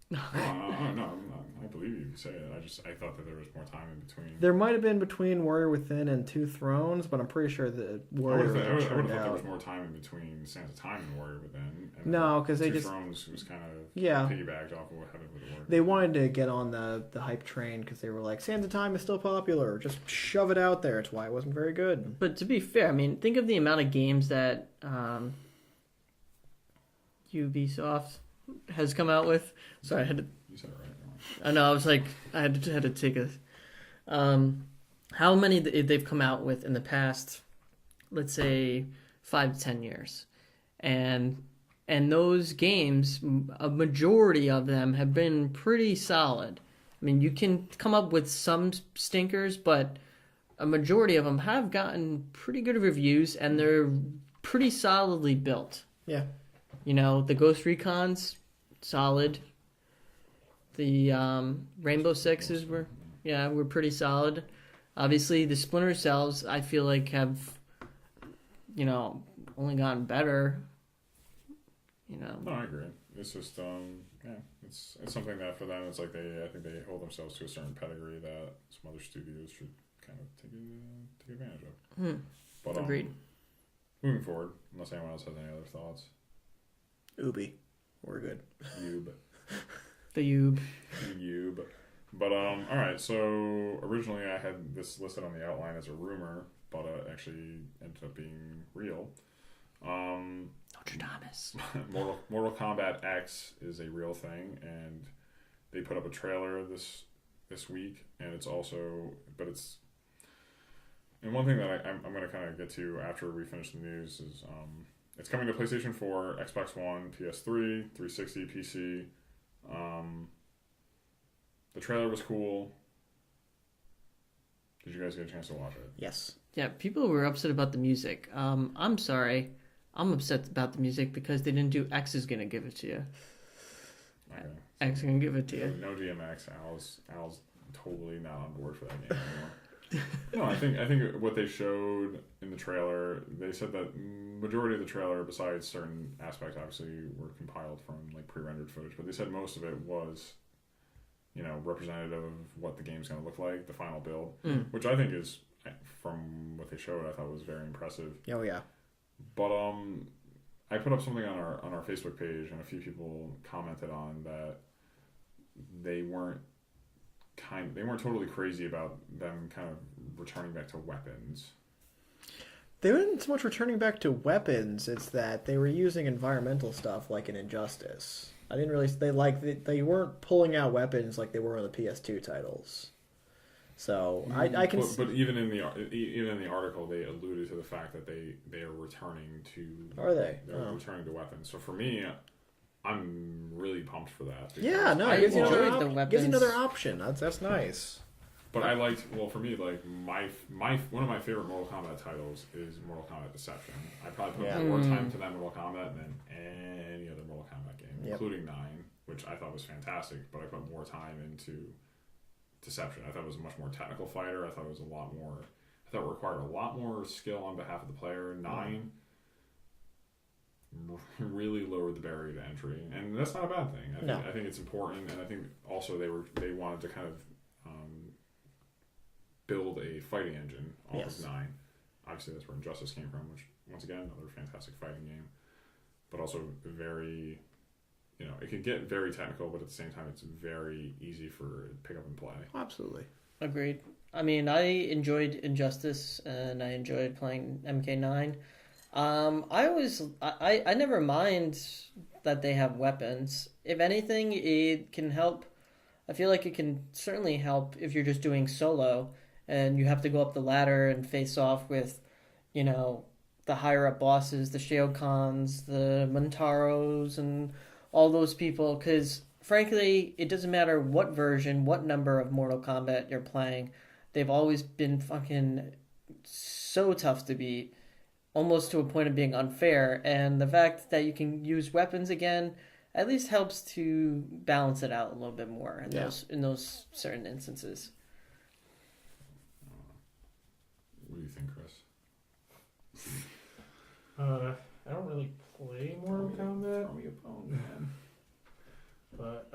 No, I believe you say it. I thought that there was more time in between. There might have been between Warrior Within and Two Thrones, but I'm pretty sure that I would Warrior have Within thought turned there out. was more time in between Sands of Time and Warrior Within. And No, 'cause they Two just- Thrones was kind of Yeah. piggybacked off of what happened with Warrior. They wanted to get on the hype train because they were like, Sands of Time is still popular. Just shove it out there. It's why it wasn't very good. But to be fair, I mean, think of the amount of games that Ubisoft has come out with. Sorry, I had to. You said it right. I know. I was like, I had to take a. How many they've come out with in the past, let's say 5 to 10 years, and those games, a majority of them have been pretty solid. I mean, you can come up with some stinkers, but a majority of them have gotten pretty good reviews, and they're pretty solidly built. Yeah. You know, the Ghost Recon's solid. The Rainbow Sixes were pretty solid. Obviously, the Splinter Cells, I feel like have, only gotten better. No, I agree. It's just it's something that for them it's like I think they hold themselves to a certain pedigree that some other studios should kind of take advantage of. But Agreed. Moving forward, unless anyone else has any other thoughts. Ubi. We're good. The Ube. But all right. So originally I had this listed on the outline as a rumor, but it actually ended up being real. Nostradamus. Mortal Kombat X is a real thing, and they put up a trailer this week, and it's and one thing that I'm going to kind of get to after we finish the news is it's coming to PlayStation 4, Xbox One, PS3, 360, PC. The trailer was cool. Did you guys get a chance to watch it? Yes. Yeah, people were upset about the music. I'm sorry. I'm upset about the music because they didn't do X is going to give it to you. Okay. X is going to give it to you. No DMX. Al's totally not on board for that game anymore. No, I think what they showed in the trailer, they said that majority of the trailer, besides certain aspects, obviously were compiled from like pre-rendered footage, but they said most of it was, representative of what the game's going to look like, the final build, which I think is, from what they showed, I thought was very impressive. Oh yeah. But I put up something on our Facebook page, and a few people commented on that they weren't totally crazy about them kind of returning back to weapons. They weren't so much returning back to weapons, it's that they were using environmental stuff like in Injustice. I didn't really... They weren't pulling out weapons like they were on the PS2 titles. So, I can... But even in the article, they alluded to the fact that they are returning to... Are they? They're returning to weapons. So for me, I'm really pumped for that. Yeah, no, I it gives you enjoyed another the weapons. gives you another option. That's nice. But I liked, for me, like my one of my favorite Mortal Kombat titles is Mortal Kombat Deception. I probably put more time to that Mortal Kombat than any other Mortal Kombat game, including 9, which I thought was fantastic. But I put more time into Deception. I thought it was a much more technical fighter. I thought it was it required a lot more skill on behalf of the player. 9 really lowered the barrier to entry, and that's not a bad thing. I think it's important, and I think also they wanted to kind of build a fighting engine off of 9. Obviously, that's where Injustice came from, which once again another fantastic fighting game, but also very, it can get very technical, but at the same time it's very easy for pick up and play. Absolutely. Agreed. I mean, I enjoyed Injustice and I enjoyed playing MK9. I never mind that they have weapons. If anything, it can help. I feel like it can certainly help if you're just doing solo and you have to go up the ladder and face off with, the higher up bosses, the Shiokans, the Montaros, and all those people. Because frankly, it doesn't matter what version, what number of Mortal Kombat you're playing. They've always been fucking so tough to beat, almost to a point of being unfair. And the fact that you can use weapons again at least helps to balance it out a little bit more in those certain instances. What do you think, Chris? I don't really play Mortal Kombat. Throw me a bone, man. But,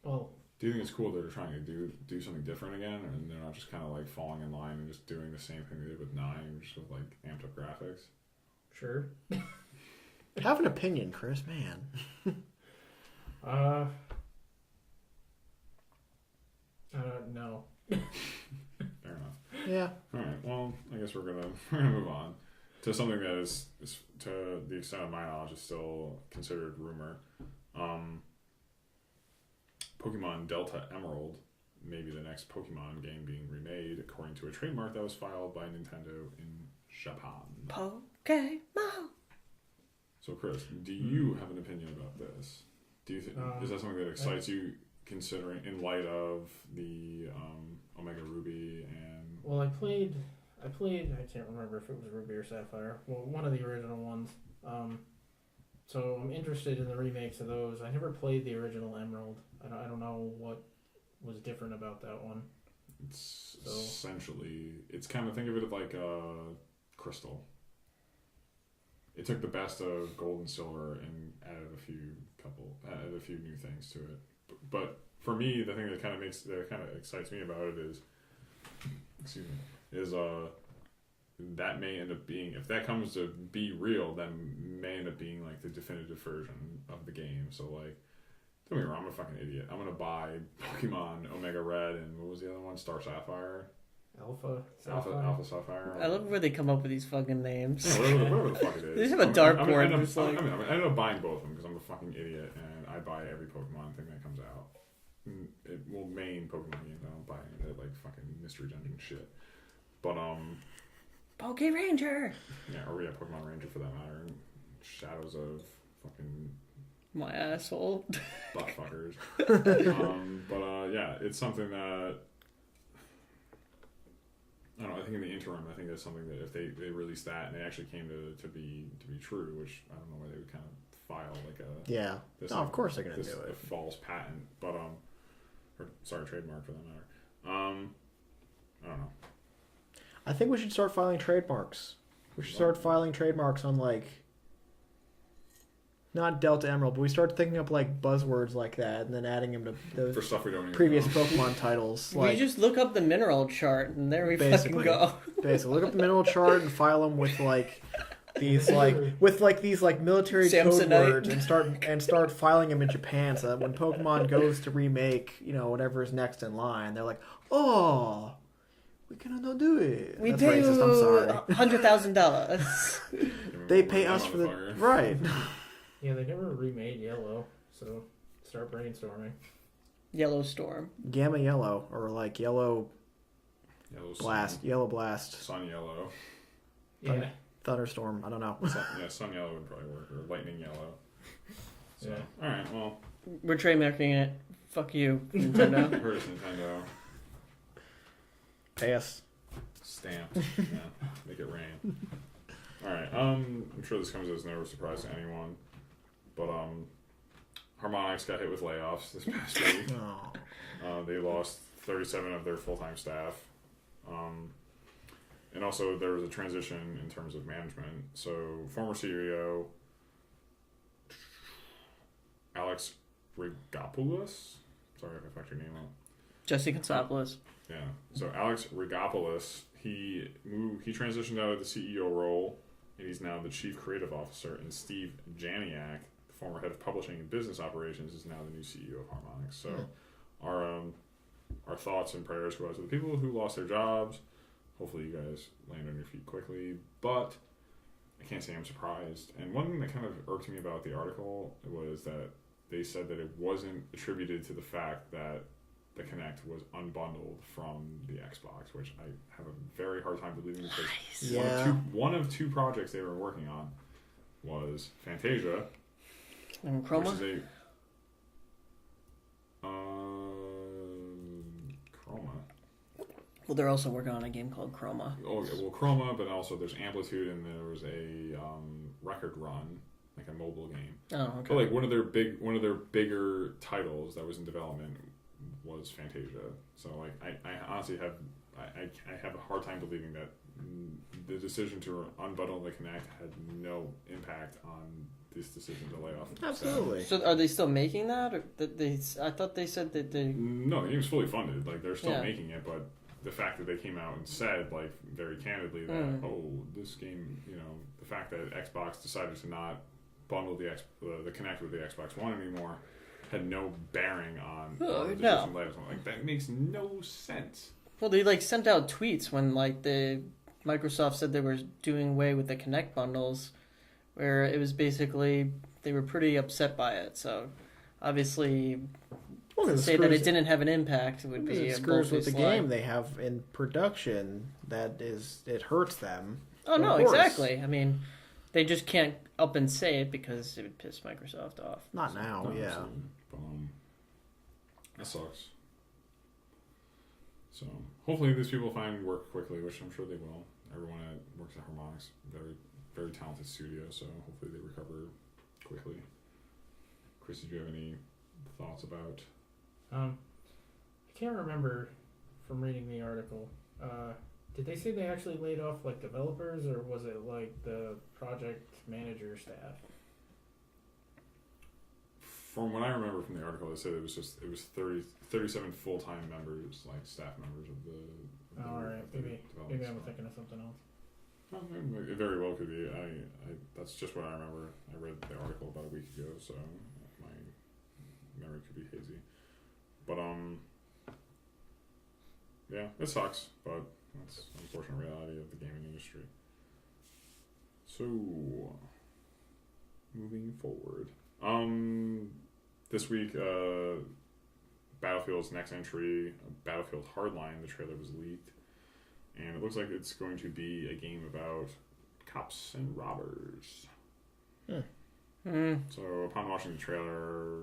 well... Do you think it's cool that they're trying to do something different again, and they're not just kind of like falling in line and just doing the same thing they did with 9, just with like amped up graphics? Sure. Have an opinion, Chris, man. No. Fair enough. Yeah. All right. Well, I guess we're gonna move on to something that is to the extent of my knowledge, is still considered rumor. Pokemon Delta Emerald may be the next Pokemon game being remade, according to a trademark that was filed by Nintendo in Japan. Pokemon. So, Chris, do you have an opinion about this? Do you is that something that excites you, considering in light of the Omega Ruby and? Well, I played. I can't remember if it was Ruby or Sapphire. Well, one of the original ones. So I'm interested in the remakes of those. I never played the original Emerald. I don't know what was different about that one. It's essentially, it's kind of, think of it like Crystal. It took the best of Gold and Silver and added a few new things to it. But for me, the thing that kind of excites me about it is, that may end up being, if that comes to be real, then may end up being like the definitive version of the game. So like, don't get me wrong, I'm a fucking idiot. I'm gonna buy Pokemon Omega Red and what was the other one? Star Sapphire? Alpha Sapphire. I love where they come up with these fucking names. Yeah, whatever the fuck it is. They just have a dartboard. I end up buying both of them because I'm a fucking idiot and I buy every Pokemon thing that comes out. Main Pokemon games, I don't buy any of that like fucking Mystery Dungeon shit. But Poke Ranger. Yeah, or yeah, Pokemon Ranger for that matter. Shadows of fucking my asshole. Butt fuckers. Yeah, it's something that I don't know. I think in the interim, I think that's something that if they release that and they actually came to be true, which I don't know why they would kind of file like a of course they're gonna do it. A false patent, but trademark for that matter. I don't know. I think we should start filing trademarks. We should start filing trademarks on like not Delta Emerald, but we start thinking up like buzzwords like that and then adding them to the for stuff we don't even previous know. Pokemon titles. We just look up the mineral chart and there we fucking go. Basically, look up the mineral chart and file them with like these these military code words and start filing them in Japan so that when Pokemon goes to remake, whatever is next in line, they're like, oh, we cannot do it. We That's pay racist, I'm sorry. $100,000. They pay us for the right. Yeah, they never remade Yellow, so start brainstorming. Yellow Storm. Gamma Yellow, or like Yellow Blast. Sun, Yellow Blast. Sun Yellow. Yeah. Thunderstorm, I don't know. Sun Yellow would probably work, or Lightning Yellow. So, yeah. Alright, well. We're trademarking it. Fuck you, Nintendo. Heard us, Nintendo. Pay us. Stamped. Yeah, make it rain. Alright, I'm sure this comes as no surprise to anyone, but Harmonix got hit with layoffs this past week. They lost 37 of their full-time staff. And also there was a transition in terms of management. So former CEO Rigopoulos. Sorry if I fucked your name up. Jesse Katsopoulos. Yeah. So Alex Rigopoulos, he transitioned out of the CEO role, and he's now the Chief Creative Officer. And Steve Janiak, the former head of publishing and business operations, is now the new CEO of Harmonix. So our thoughts and prayers go out to the people who lost their jobs. Hopefully you guys land on your feet quickly. But I can't say I'm surprised. And one thing that kind of irked me about the article was that they said that it wasn't attributed to the fact that the Kinect was unbundled from the Xbox, which I have a very hard time believing because one of two projects they were working on was Fantasia, And Chroma? which is a Chroma. Well, they're also working on a game called Chroma. Oh, well, Chroma, but also there's Amplitude, and there was a Record Run, like a mobile game. Oh, okay. But like one of their bigger titles that was in development was Fantasia. So like I honestly have I have a hard time believing that the decision to unbundle the Kinect had no impact on this decision to lay off. Absolutely. So are they still making that? Or that they? I thought they said that they. No, the game's fully funded. Like they're still Yeah. making it, but the fact that they came out and said like very candidly that this game, the fact that Xbox decided to not bundle the Kinect with the Xbox One anymore had no bearing on the decision. Like that makes no sense. Well, they like sent out tweets when like the Microsoft said they were doing away with the Kinect bundles, where it was basically they were pretty upset by it. So obviously, to say that it didn't have an impact would be it a screws bullshit with the slide. game they have in production. It hurts them. Oh no, Of course. exactly. I mean, they just can't up and say it because it would piss Microsoft off. Not now, No, yeah. absolutely. But, that sucks. So hopefully these people find work quickly, which I'm sure they will. Everyone that works at Harmonix, very, very talented studio, so hopefully they recover quickly. Chris, did you have any thoughts about? I can't remember from reading the article. Did they say they actually laid off like developers, or was it like the project manager staff? From what I remember from the article, they said it was 37 full-time members, like staff members of the. All right, maybe development I'm staff. thinking of something else. It very well could be. I that's just what I remember. I read the article about a week ago, so my memory could be hazy. But yeah, it sucks, but that's the unfortunate reality of the gaming industry. So, moving forward, this week, Battlefield's next entry, Battlefield Hardline, the trailer was leaked. And it looks like it's going to be a game about cops and robbers. So upon watching the trailer,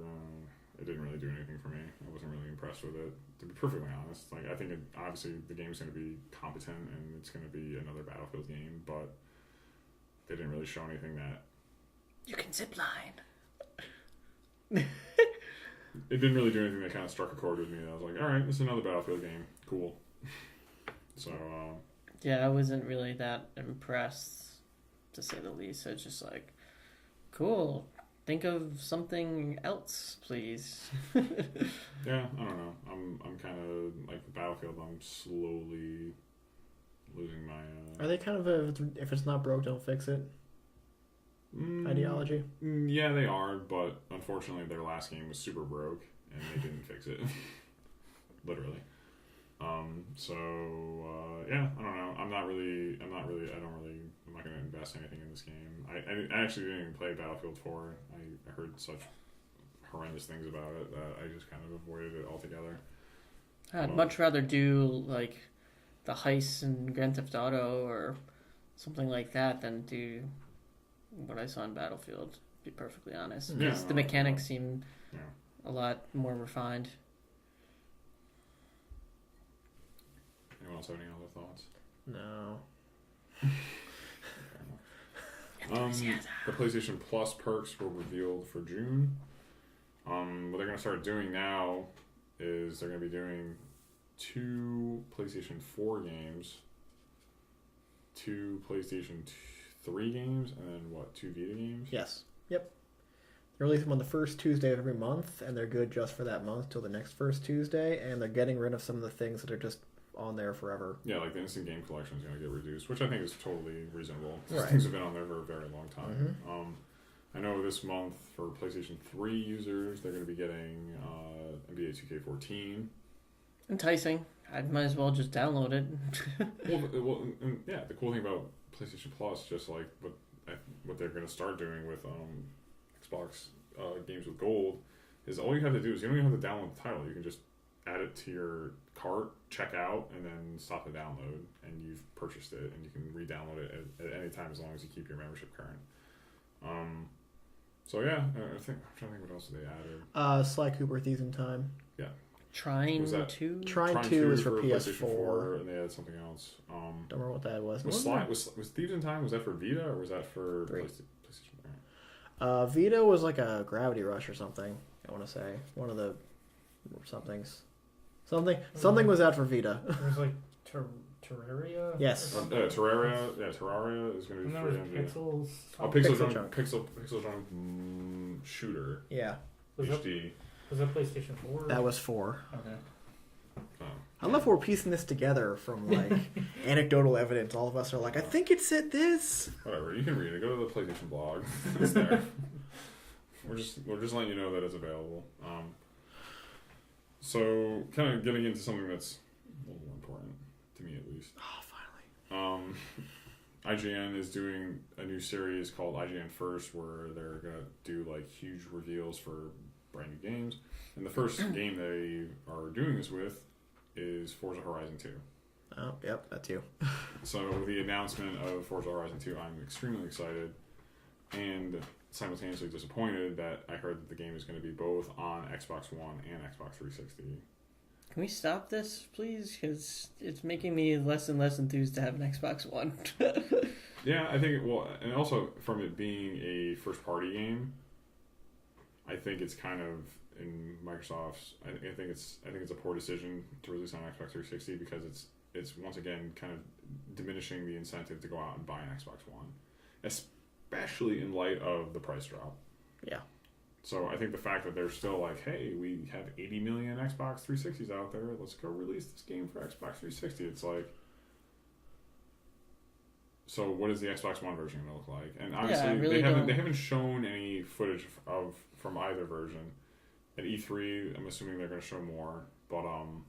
it didn't really do anything for me. I wasn't really impressed with it, to be perfectly honest. Like I think obviously the game's going to be competent and it's going to be another Battlefield game, but they didn't really show anything that... You can zipline. It didn't really do anything that kind of struck a chord with me. I was like, all right, this is another Battlefield game. Cool. So, yeah, I wasn't really that impressed, to say the least. It's just like, cool. Think of something else, please. yeah, I don't know. I'm kind of like Battlefield. I'm slowly losing my. Are they kind of if it's not broke, don't fix it ideology? Yeah, they are, but unfortunately, their last game was super broke, and they didn't fix it. Literally. Yeah, I don't know. I'm not going to invest anything in this game. I actually didn't even play Battlefield 4. I heard such horrendous things about it that I just kind of avoided it altogether. I'd much rather do like the heists in Grand Theft Auto or something like that than do what I saw in Battlefield, to be perfectly honest. Yeah, Because the mechanics seem a lot more refined. Anyone else have any other thoughts? No. The PlayStation Plus perks were revealed for June. What they're going to start doing now is they're going to be doing 2 PlayStation 4 games, 2 PlayStation 3 games, and then 2 Vita games? Yes. Yep. They release them on the first Tuesday of every month, and they're good just for that month till the next first Tuesday. And they're getting rid of some of the things that are just on there forever. Yeah, like the instant game collection is going to get reduced, which I think is totally reasonable. Right. Things have been on there for a very long time. I know this month for PlayStation 3 users, they're going to be getting NBA 2K14. Enticing. I might as well just download it. Yeah, the cool thing about PlayStation Plus, just like what they're going to start doing with Xbox games with Gold, is all you have to do is you don't even have to download the title. You can just add it to your cart, check out, and then stop the download, and you've purchased it, and you can re-download it at any time as long as you keep your membership current. So yeah, I'm trying to think what else they added. Sly Cooper Thieves in Time. Yeah. Trine Was that- 2? Trine 2 is for PlayStation PS4. 4, and they had something else. Don't remember what that was. Was Thieves in Time, was that for Vita or was that for Three. PlayStation? Vita was like a Gravity Rush or something. I want to say one of the somethings. Something was out for Vita. There was like Terraria. Yes. Terraria. Yeah, Terraria is going to be And there was free. Pixels. Pixel Junk. Junk Shooter Yeah, Was that, HD. was that PlayStation 4? that was 4. Okay. I love we're piecing this together from like anecdotal evidence. All of us are like, I think it said this. Whatever, you can read it. Go to the PlayStation blog. It's there. We're just letting you know that it's available. So kind of getting into something that's a little more important to me, at least. Oh, finally. IGN is doing a new series called IGN First, where they're gonna do like huge reveals for brand new games. And the first game they are doing this with is Forza Horizon 2. Oh, yep, that's you. So with the announcement of Forza Horizon 2, I'm extremely excited and simultaneously disappointed that I heard that the game is going to be both on Xbox One and Xbox 360. Can we stop this, please? Because it's making me less and less enthused to have an Xbox One. Yeah, I think and also from it being a first-party game, I think it's kind of in Microsoft's. I think it's a poor decision to release on Xbox 360 because it's once again kind of diminishing the incentive to go out and buy an Xbox One, especially in light of the price drop. Yeah. So I think the fact that they're still like, hey, we have 80 million Xbox 360s out there, let's go release this game for Xbox 360. It's like, so what is the Xbox One version going to look like? And honestly, they haven't shown any footage from either version. At E3, I'm assuming they're going to show more, but I'm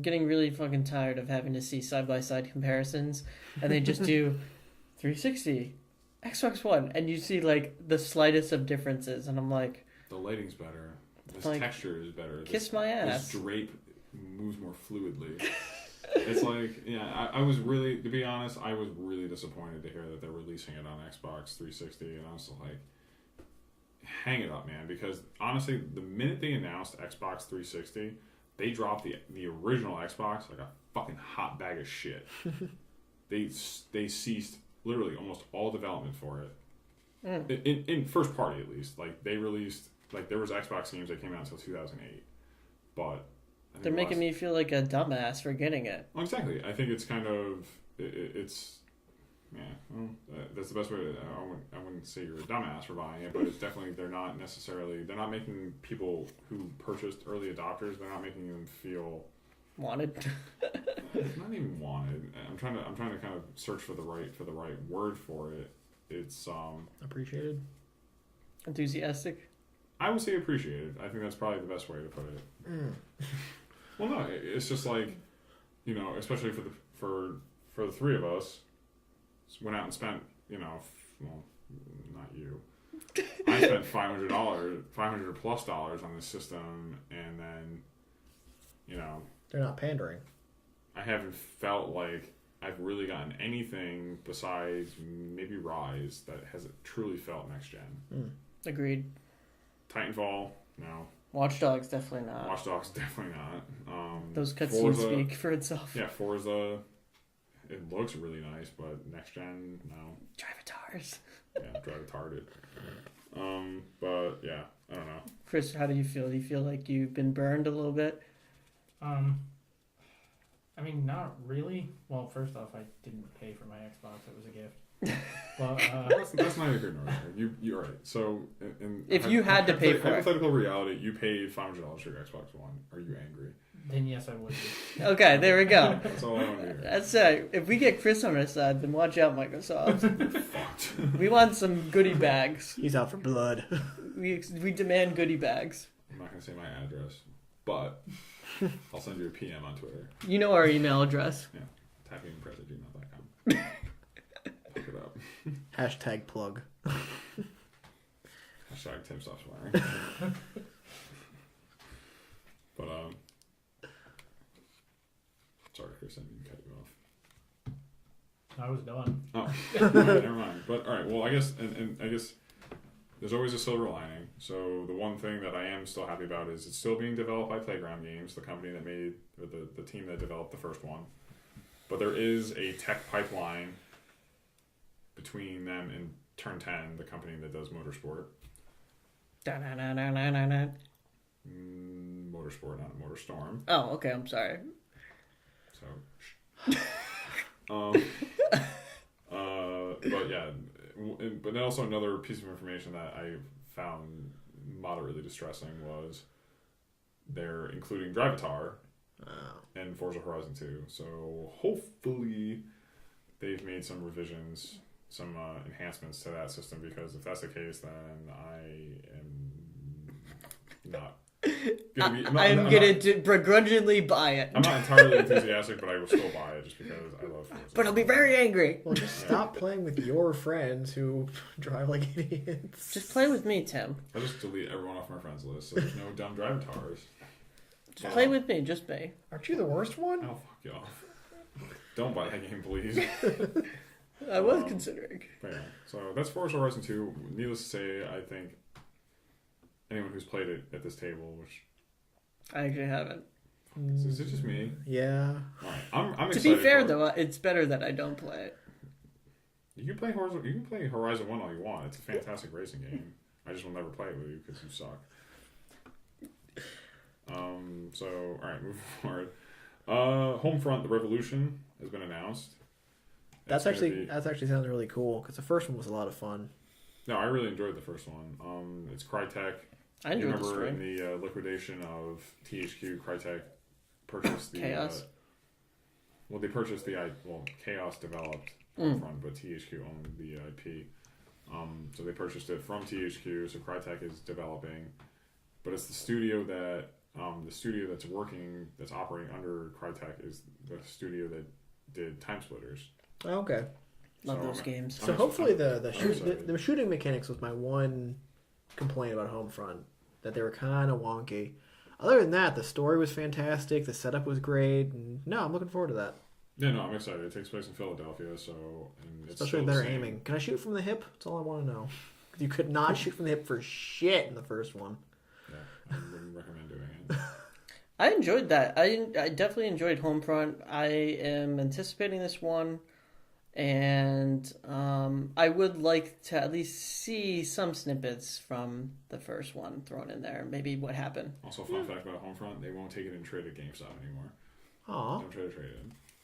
getting really fucking tired of having to see side-by-side comparisons, and they just do 360, Xbox One, and you see like the slightest of differences, and I'm like, the lighting's better. This like, texture is better. Kiss my ass. This drape moves more fluidly. It's like, yeah, I was really, to be honest, I was really disappointed to hear that they're releasing it on Xbox 360, and I was like, hang it up, man, because honestly, the minute they announced Xbox 360, they dropped the original Xbox like a fucking hot bag of shit. They ceased literally almost all development for it. In first party, at least. Like, they released, like, there was Xbox games that came out until 2008, but they're making me feel like a dumbass for getting it. Well, exactly. I think it's kind of it's yeah. Well, that's the best way. I wouldn't say you're a dumbass for buying it, but it's definitely they're not making people who purchased early adopters. They're not making them feel wanted. Not even wanted. I'm trying to kind of search for the right word for it. It's appreciated, enthusiastic. I would say appreciated. I think that's probably the best way to put it. Well, no, it's just like, you know, especially for the three of us, went out and spent, you know, well, not you. I spent $500 plus on this system, and then, you know, they're not pandering. I haven't felt like I've really gotten anything besides maybe Rise that has truly felt next gen. Agreed. Titanfall, no. Watch Dogs, definitely not. Watch Dogs, definitely not. Those cutscenes speak for itself. Yeah, Forza, it looks really nice, but next gen, no. Drive a TARS. Yeah, drive it retarded. But yeah, I don't know. Chris, how do you feel? Do you feel like you've been burned a little bit? I mean, not really. Well, first off, I didn't pay for my Xbox. It was a gift. But That's not a good number. You're right. So, If you had to pay for it. hypothetical reality, you paid $500 for your Xbox One. Are you angry? then yes, I would be. Okay, there we go. That's all I want to hear. That's it. If we get Chris on our side, then watch out, Microsoft. You're fucked. We want some goodie bags. He's out for blood. We demand goodie bags. I'm not gonna say my address, but I'll send you a PM on Twitter. You know our email address. Yeah, tappingpress@gmail.com. Look it up. Hashtag plug. Hashtag Tim stop swearing. But sorry, Chris, I didn't cut you off. I was done. Oh, never mind. But all right, well, I guess, and I guess there's always a silver lining. So the one thing that I am still happy about is it's still being developed by Playground Games, the company that made, or the team that developed the first one. But there is a tech pipeline between them and Turn 10, the company that does motorsport. Da-na-na-na-na-na. Motorsport, not Motorstorm. Oh, okay. I'm sorry. So, but yeah, but then also another piece of information that I found moderately distressing was they're including Drivatar and Forza Horizon 2. So hopefully they've made some revisions, some enhancements to that system, because if that's the case, then I am not I'm going to begrudgingly buy it. I'm not entirely enthusiastic, but I will still buy it just because I love Forza. But I'll be very angry. Well, just stop playing with your friends who drive like idiots. Just play with me, Tim. I'll just delete everyone off my friends list, so there's no dumb Drivatars. Just play with me, just me. Aren't you the worst one? I'll fuck you off. Don't buy that game, please. I was considering. But yeah, so that's Forza Horizon 2. Needless to say, I think anyone who's played it at this table, which I actually haven't. is it just me? Yeah. All right, I'm To excited. be fair, for it. though, it's better that I don't play it. You can play Horizon 1 all you want. It's a fantastic racing game. I just will never play it with you because you suck. So all right, moving forward. Homefront: The Revolution has been announced. That actually sounds really cool because the first one was a lot of fun. No, I really enjoyed the first one. It's Crytek. I enjoyed the Remember story. in the liquidation of THQ, Crytek purchased the Chaos. They purchased the Chaos developed Homefront, but THQ owned the IP. So they purchased it from THQ. So Crytek is developing, but it's the studio that's operating under Crytek is the studio that did Time Splitters. Oh, okay. Love those games. So hopefully the shooting mechanics was my one complaint about Homefront, that they were kind of wonky. Other than that, the story was fantastic, the setup was great, and no, I'm looking forward to that. Yeah, no, I'm excited. It takes place in Philadelphia, so and it's Especially still if they're the same. aiming. Can I shoot from the hip? That's all I want to know. You could not shoot from the hip for shit in the first one. Yeah, I wouldn't recommend doing it. I enjoyed that. I definitely enjoyed Homefront. I am anticipating this one, and I would like to at least see some snippets from the first one thrown in there. Maybe what happened. Also, fun fact about Homefront: they won't take it in trade at GameStop anymore. Aw. Don't try to trade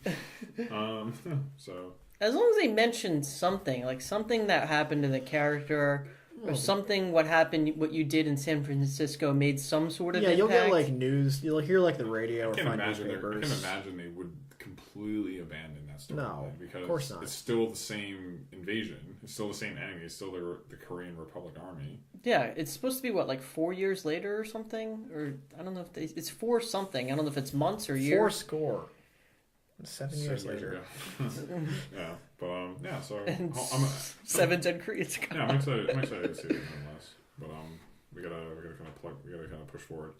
it. So As long as they mention something, like something that happened to the character, or something what you did in San Francisco made some sort of impact. You'll get like news. You'll hear like the radio or I find can newspapers. imagine they would completely abandon that storyline. No, because of course not. it's still the same invasion. It's still the same enemy. It's still the Korean Republic Army. Yeah, it's supposed to be what, like 4 years later or something, or I don't know if it's 4 something. I don't know if it's months or years. 4 score. 7 years later. ago. Yeah, but yeah. So And I'm 7 Dead Koreans ago. yeah, I'm excited to see it nonetheless. But we gotta kind of push forward.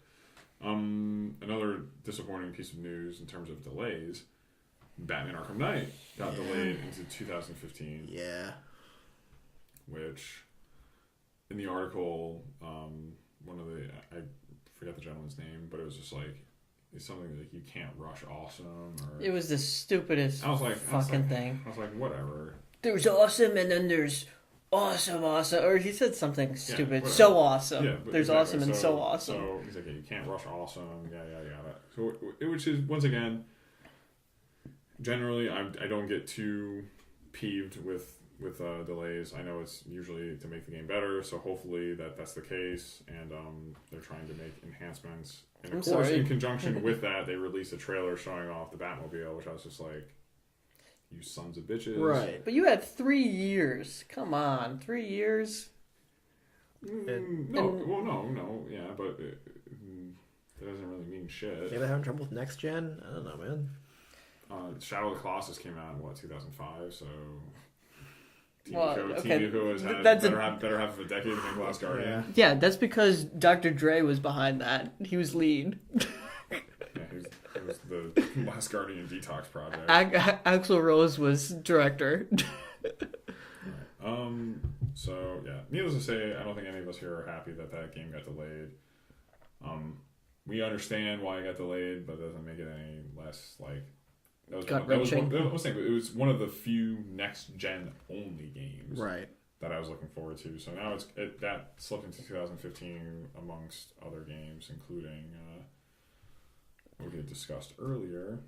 Another disappointing piece of news in terms of delays: Batman Arkham Knight got delayed into 2015. Yeah. Which, in the article, one of I forget the gentleman's name, but it was just like it's something like you can't rush awesome. Or It was the stupidest fucking thing. I was like, whatever. There's awesome and then there's awesome, or he said something stupid. Whatever. So awesome. Yeah, There's exactly. awesome and so awesome. So he's like, you can't rush awesome. Yeah. So which is once again, generally I don't get too peeved with with delays. I know it's usually to make the game better, so hopefully that's the case. And they're trying to make enhancements. And of course, in conjunction with that, they released a trailer showing off the Batmobile, which I was just like, "You sons of bitches!" Right. But you had 3 years. Come on, 3 years. No, yeah, but that doesn't really mean shit. Maybe they're having trouble with next gen. I don't know, man. Shadow of the Colossus came out in 2005, so Well, Team Ico has had better half of a decade than Last Guardian. Yeah, that's because Dr. Dre was behind that. He was lead. Yeah, it was the Last Guardian Detox project. Axl Rose was director. So yeah, needless to say, I don't think any of us here are happy that game got delayed. We understand why it got delayed, but it doesn't make it any less like that was one of the few next gen only games that I was looking forward to. So now that slipped into 2015 amongst other games, including what we had discussed earlier,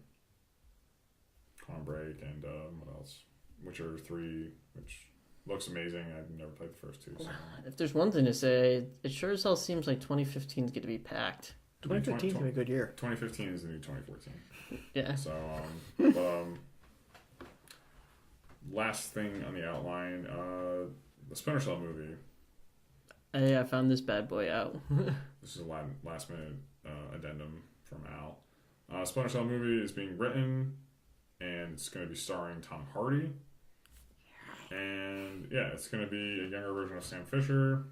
Quantum Break, and what else? Witcher 3, which looks amazing. I've never played the first two. So. If there's one thing to say, it sure as hell seems like 2015 is going to be packed. 2015 is going to be a good year. 2015 is the new 2014. Yeah. So, last thing on the outline, the Splinter Cell movie. Hey, I found this bad boy out. This is a last minute addendum from Al. Splinter Cell movie is being written, and it's going to be starring Tom Hardy. And yeah, it's going to be a younger version of Sam Fisher.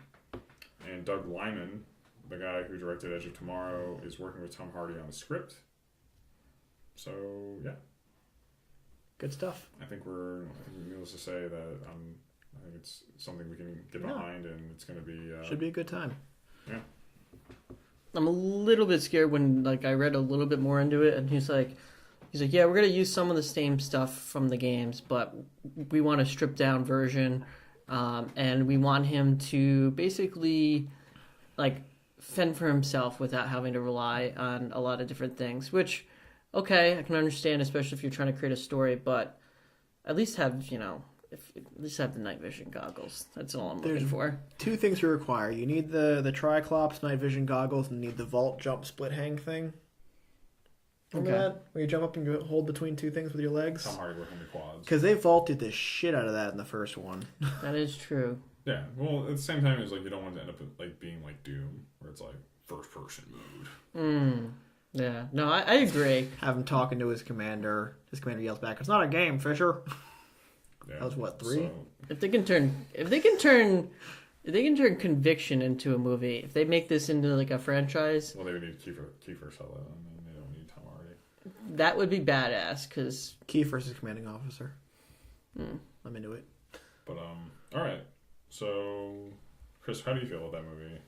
And Doug Liman, the guy who directed Edge of Tomorrow, is working with Tom Hardy on the script. So yeah, good stuff. I think needless to say that I think it's something we can get behind, and it's going to be should be a good time. Yeah. I'm a little bit scared when I read a little bit more into it, and he's like, yeah, we're gonna use some of the same stuff from the games, but we want a stripped down version, and we want him to basically fend for himself without having to rely on a lot of different things. Which, okay, I can understand, especially if you're trying to create a story, but at least have at least have the night vision goggles. That's all I'm looking for. 2 things you require. You need the Triclops night vision goggles, and you need the vault jump split hang thing. Remember that? Where you jump up and you hold between 2 things with your legs? Tom Hardy working the quads. Because they vaulted the shit out of that in the first one. That is true. Yeah, well, at the same time, it's you don't want to end up being like Doom, where it's first person mode. Yeah, no, I agree. Have him talking to his commander. His commander yells back, "It's not a game, Fisher." Yeah, that was what, 3? So... If they can turn Conviction into a movie, if they make this into a franchise, well, they would need Kiefer Sutherland, and they don't need Tom Hardy. That would be badass. Because Kiefer's his commanding officer. I'm into it. But all right. So, Chris, how do you feel about that movie?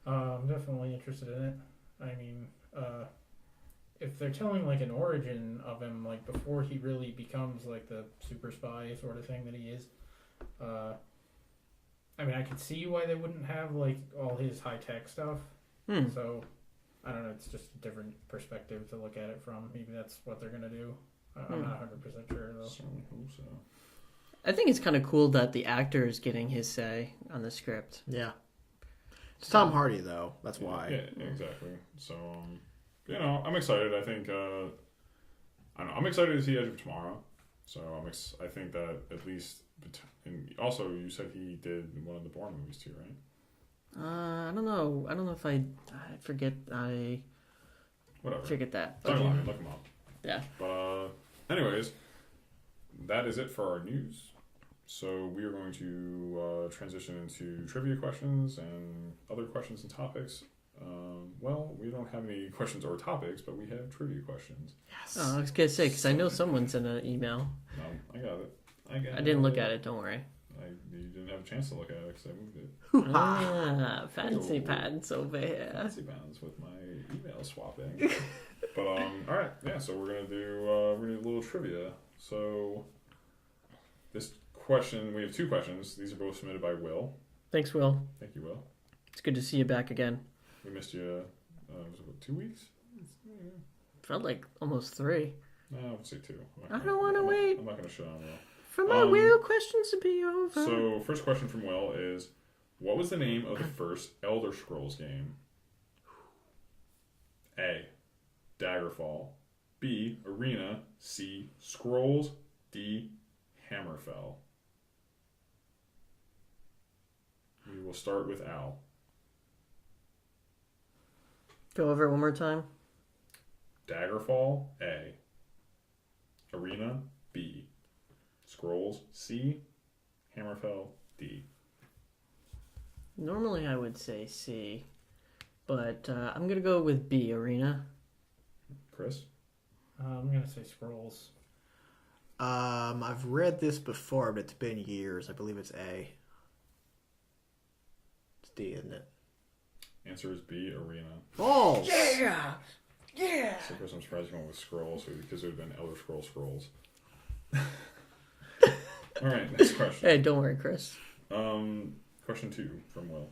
I'm definitely interested in it. I mean, if they're telling an origin of him before he really becomes the super spy sort of thing that he is, I mean, I could see why they wouldn't have all his high tech stuff. So I don't know. It's just a different perspective to look at it from. Maybe that's what they're gonna do. I'm not 100% sure though. Certainly hope so. I think it's kind of cool that the actor is getting his say on the script. Yeah. It's Tom Hardy, though. That's why. Yeah, exactly. So, I'm excited. I think, I'm excited to see Edge of Tomorrow. So, I think that at least, and also you said he did one of the Bourne movies too, right? I don't know. I don't know if I forget. Whatever. Forget that. Look him up. Yeah. But, anyways, that is it for our news. So we are going to transition into trivia questions and other questions and topics. Well, we don't have any questions or topics, but we have trivia questions. Yes. Oh, I was going to say, because I know someone sent an email. No, I got it. I didn't look at it, don't worry. You didn't have a chance to look at it because I moved it. Fancy pants over here. Fancy pants with my email swapping. But, all right. Yeah, so we're going to do a little trivia. So this question, we have 2 questions. These are both submitted by Will. Thanks, Will. Thank you, Will. It's good to see you back again. We missed you, was it 2 weeks? Felt like almost 3. No, I would say 2. I don't want to wait. I'm not going to shit on Will. For my real questions to be over. So, first question from Will is, what was the name of the first Elder Scrolls game? A. Daggerfall. B. Arena. C. Scrolls. D. Hammerfell. We will start with Al. Go over it one more time. Daggerfall, A. Arena, B. Scrolls, C. Hammerfell, D. Normally I would say C, but I'm going to go with B, Arena. Chris? I'm gonna say Scrolls. I've read this before, but it's been years. I believe it's A. It's D, isn't it? Answer is B, Arena. Oh! Yeah! Yeah! So, Chris, I'm surprised you went with Scrolls, because it would have been Elder Scrolls. Alright, next question. Hey, don't worry, Chris. Question 2 from Will.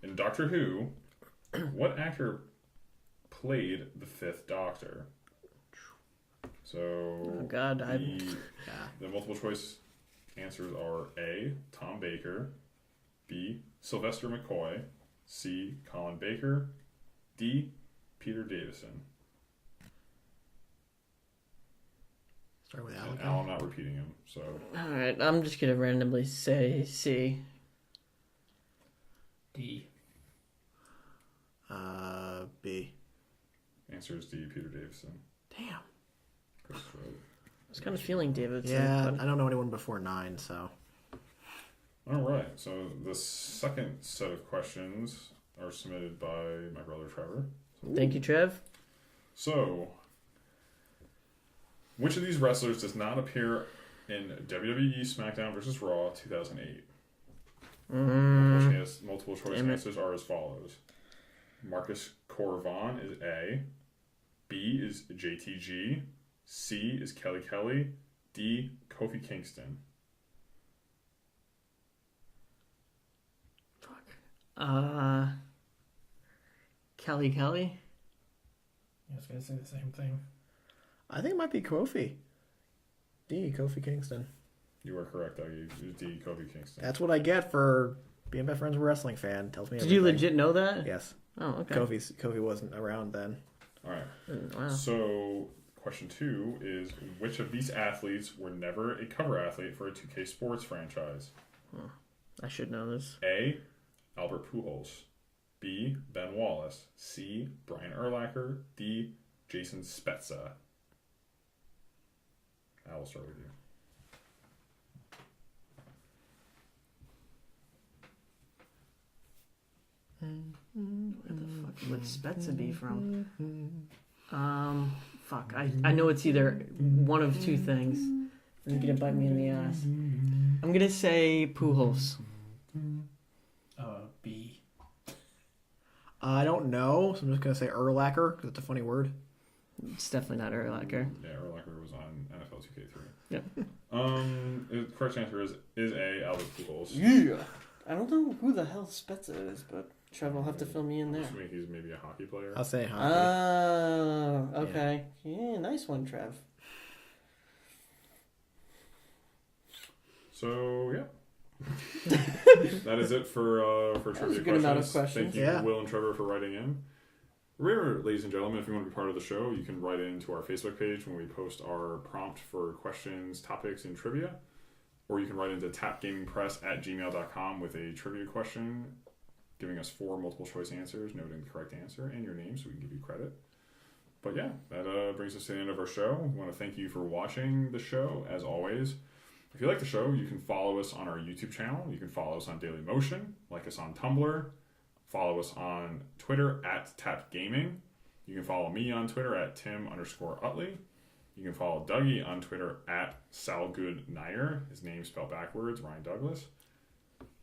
In Doctor Who, what actor played the Fifth Doctor? So, Oh, God. the multiple choice answers are A. Tom Baker, B. Sylvester McCoy, C. Colin Baker, D. Peter Davison. Start with Al. And Al, I'm not repeating him, so Alright, I'm just going to randomly say C. D. B. answer is D. Peter Davison. Damn. Chris wrote. I was kind of feeling Davidson. Yeah, but- I don't know anyone before 9, so. All right, so the second set of questions are submitted by my brother Trevor. Thank you, Trev. So, which of these wrestlers does not appear in WWE SmackDown vs. Raw 2008? Multiple choice Damn it. answers are as follows. Marcus Corvon is A. B is JTG. C is Kelly Kelly. D. Kofi Kingston. Kelly Kelly? I was gonna say the same thing. I think it might be Kofi. D. Kofi Kingston. You are correct, Dougie. It's D. Kofi Kingston. That's what I get for being best friends with a wrestling fan. Tells me Did everything. you legit know that? Yes. Oh, okay. Kofi wasn't around then. All right. Wow. So, question 2 is, which of these athletes were never a cover athlete for a 2K Sports franchise? I should know this. A. Albert Pujols. B. Ben Wallace. C. Brian Urlacher. D. Jason Spezza. I will start with you. Where the fuck would Spezza be from? Fuck. I know it's either one of two things. It's gonna bite me in the ass. I'm gonna say Pujols. B. I don't know, so I'm just going to say Urlacher, because it's a funny word. It's definitely not Urlacher. Yeah, Urlacher was on NFL 2K3. Yep. The correct answer is A. Albert Pujols. Yeah. I don't know who the hell Spezza is, but Trevor will have to fill me in there. Assuming he's maybe a hockey player. I'll say hockey. Oh, okay. Yeah, nice one, Trev. So, yeah. That is it for trivia was a good amount of questions. Thank questions. you, Yeah. Will and Trevor, for writing in. Remember, ladies and gentlemen, if you want to be part of the show, you can write into our Facebook page when we post our prompt for questions, topics, and trivia. Or you can write into tapgamingpress@gmail.com with a trivia question, giving us 4 multiple choice answers, noting the correct answer and your name so we can give you credit. But yeah, that brings us to the end of our show. We want to thank you for watching the show, as always. If you like the show, you can follow us on our YouTube channel. You can follow us on Dailymotion, like us on Tumblr, follow us on Twitter @tapgaming. You can follow me on Twitter @Tim_Utley. You can follow Dougie on Twitter @SalGoodNair. His name spelled backwards, Ryan Douglas.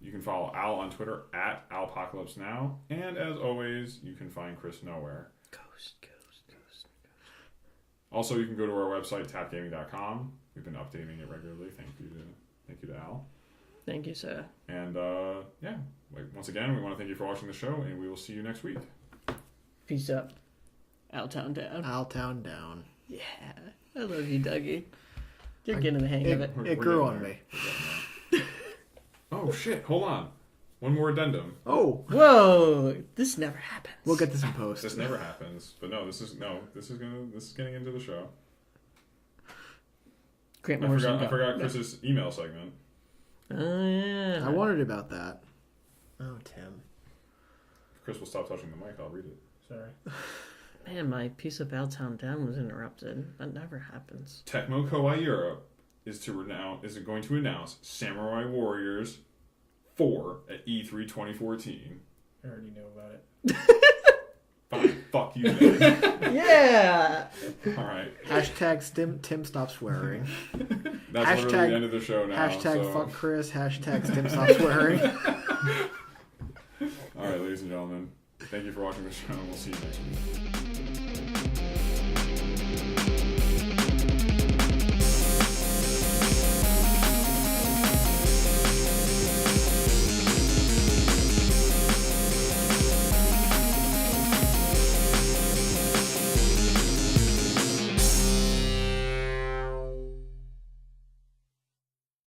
You can follow Al on Twitter @AlPocalypseNow. And as always, you can find Chris nowhere. Ghost. Also, you can go to our website, tapgaming.com. We've been updating it regularly. Thank you to Al. Thank you, sir. And once again, we want to thank you for watching the show, and we will see you next week. Peace out. Altown down. Altown down. Yeah. I love you, Dougie. You're getting the hang of it. We're It grew getting on there. me. We're getting there. Oh shit! Hold on. One more addendum. Oh, Whoa! This never happens. we'll get this in post. This never happens. But no, this is getting into the show. Grant I Morrison. forgot Chris's email segment. Oh yeah. I wondered about that. Oh, Tim. If Chris will stop touching the mic, I'll read it. Sorry. Man, my piece of Bowtown Down was interrupted. That never happens. Tecmo Koei Europe is going to announce Samurai Warriors 4 at E3 2014. I already know about it. Fine, fuck you then. Yeah. All right, Hashtag Tim stop swearing. that's literally the end of the show now. Hashtag so. fuck Chris. Hashtag Tim stop swearing. All right, ladies and gentlemen, thank you for watching the show, and we'll see you next week.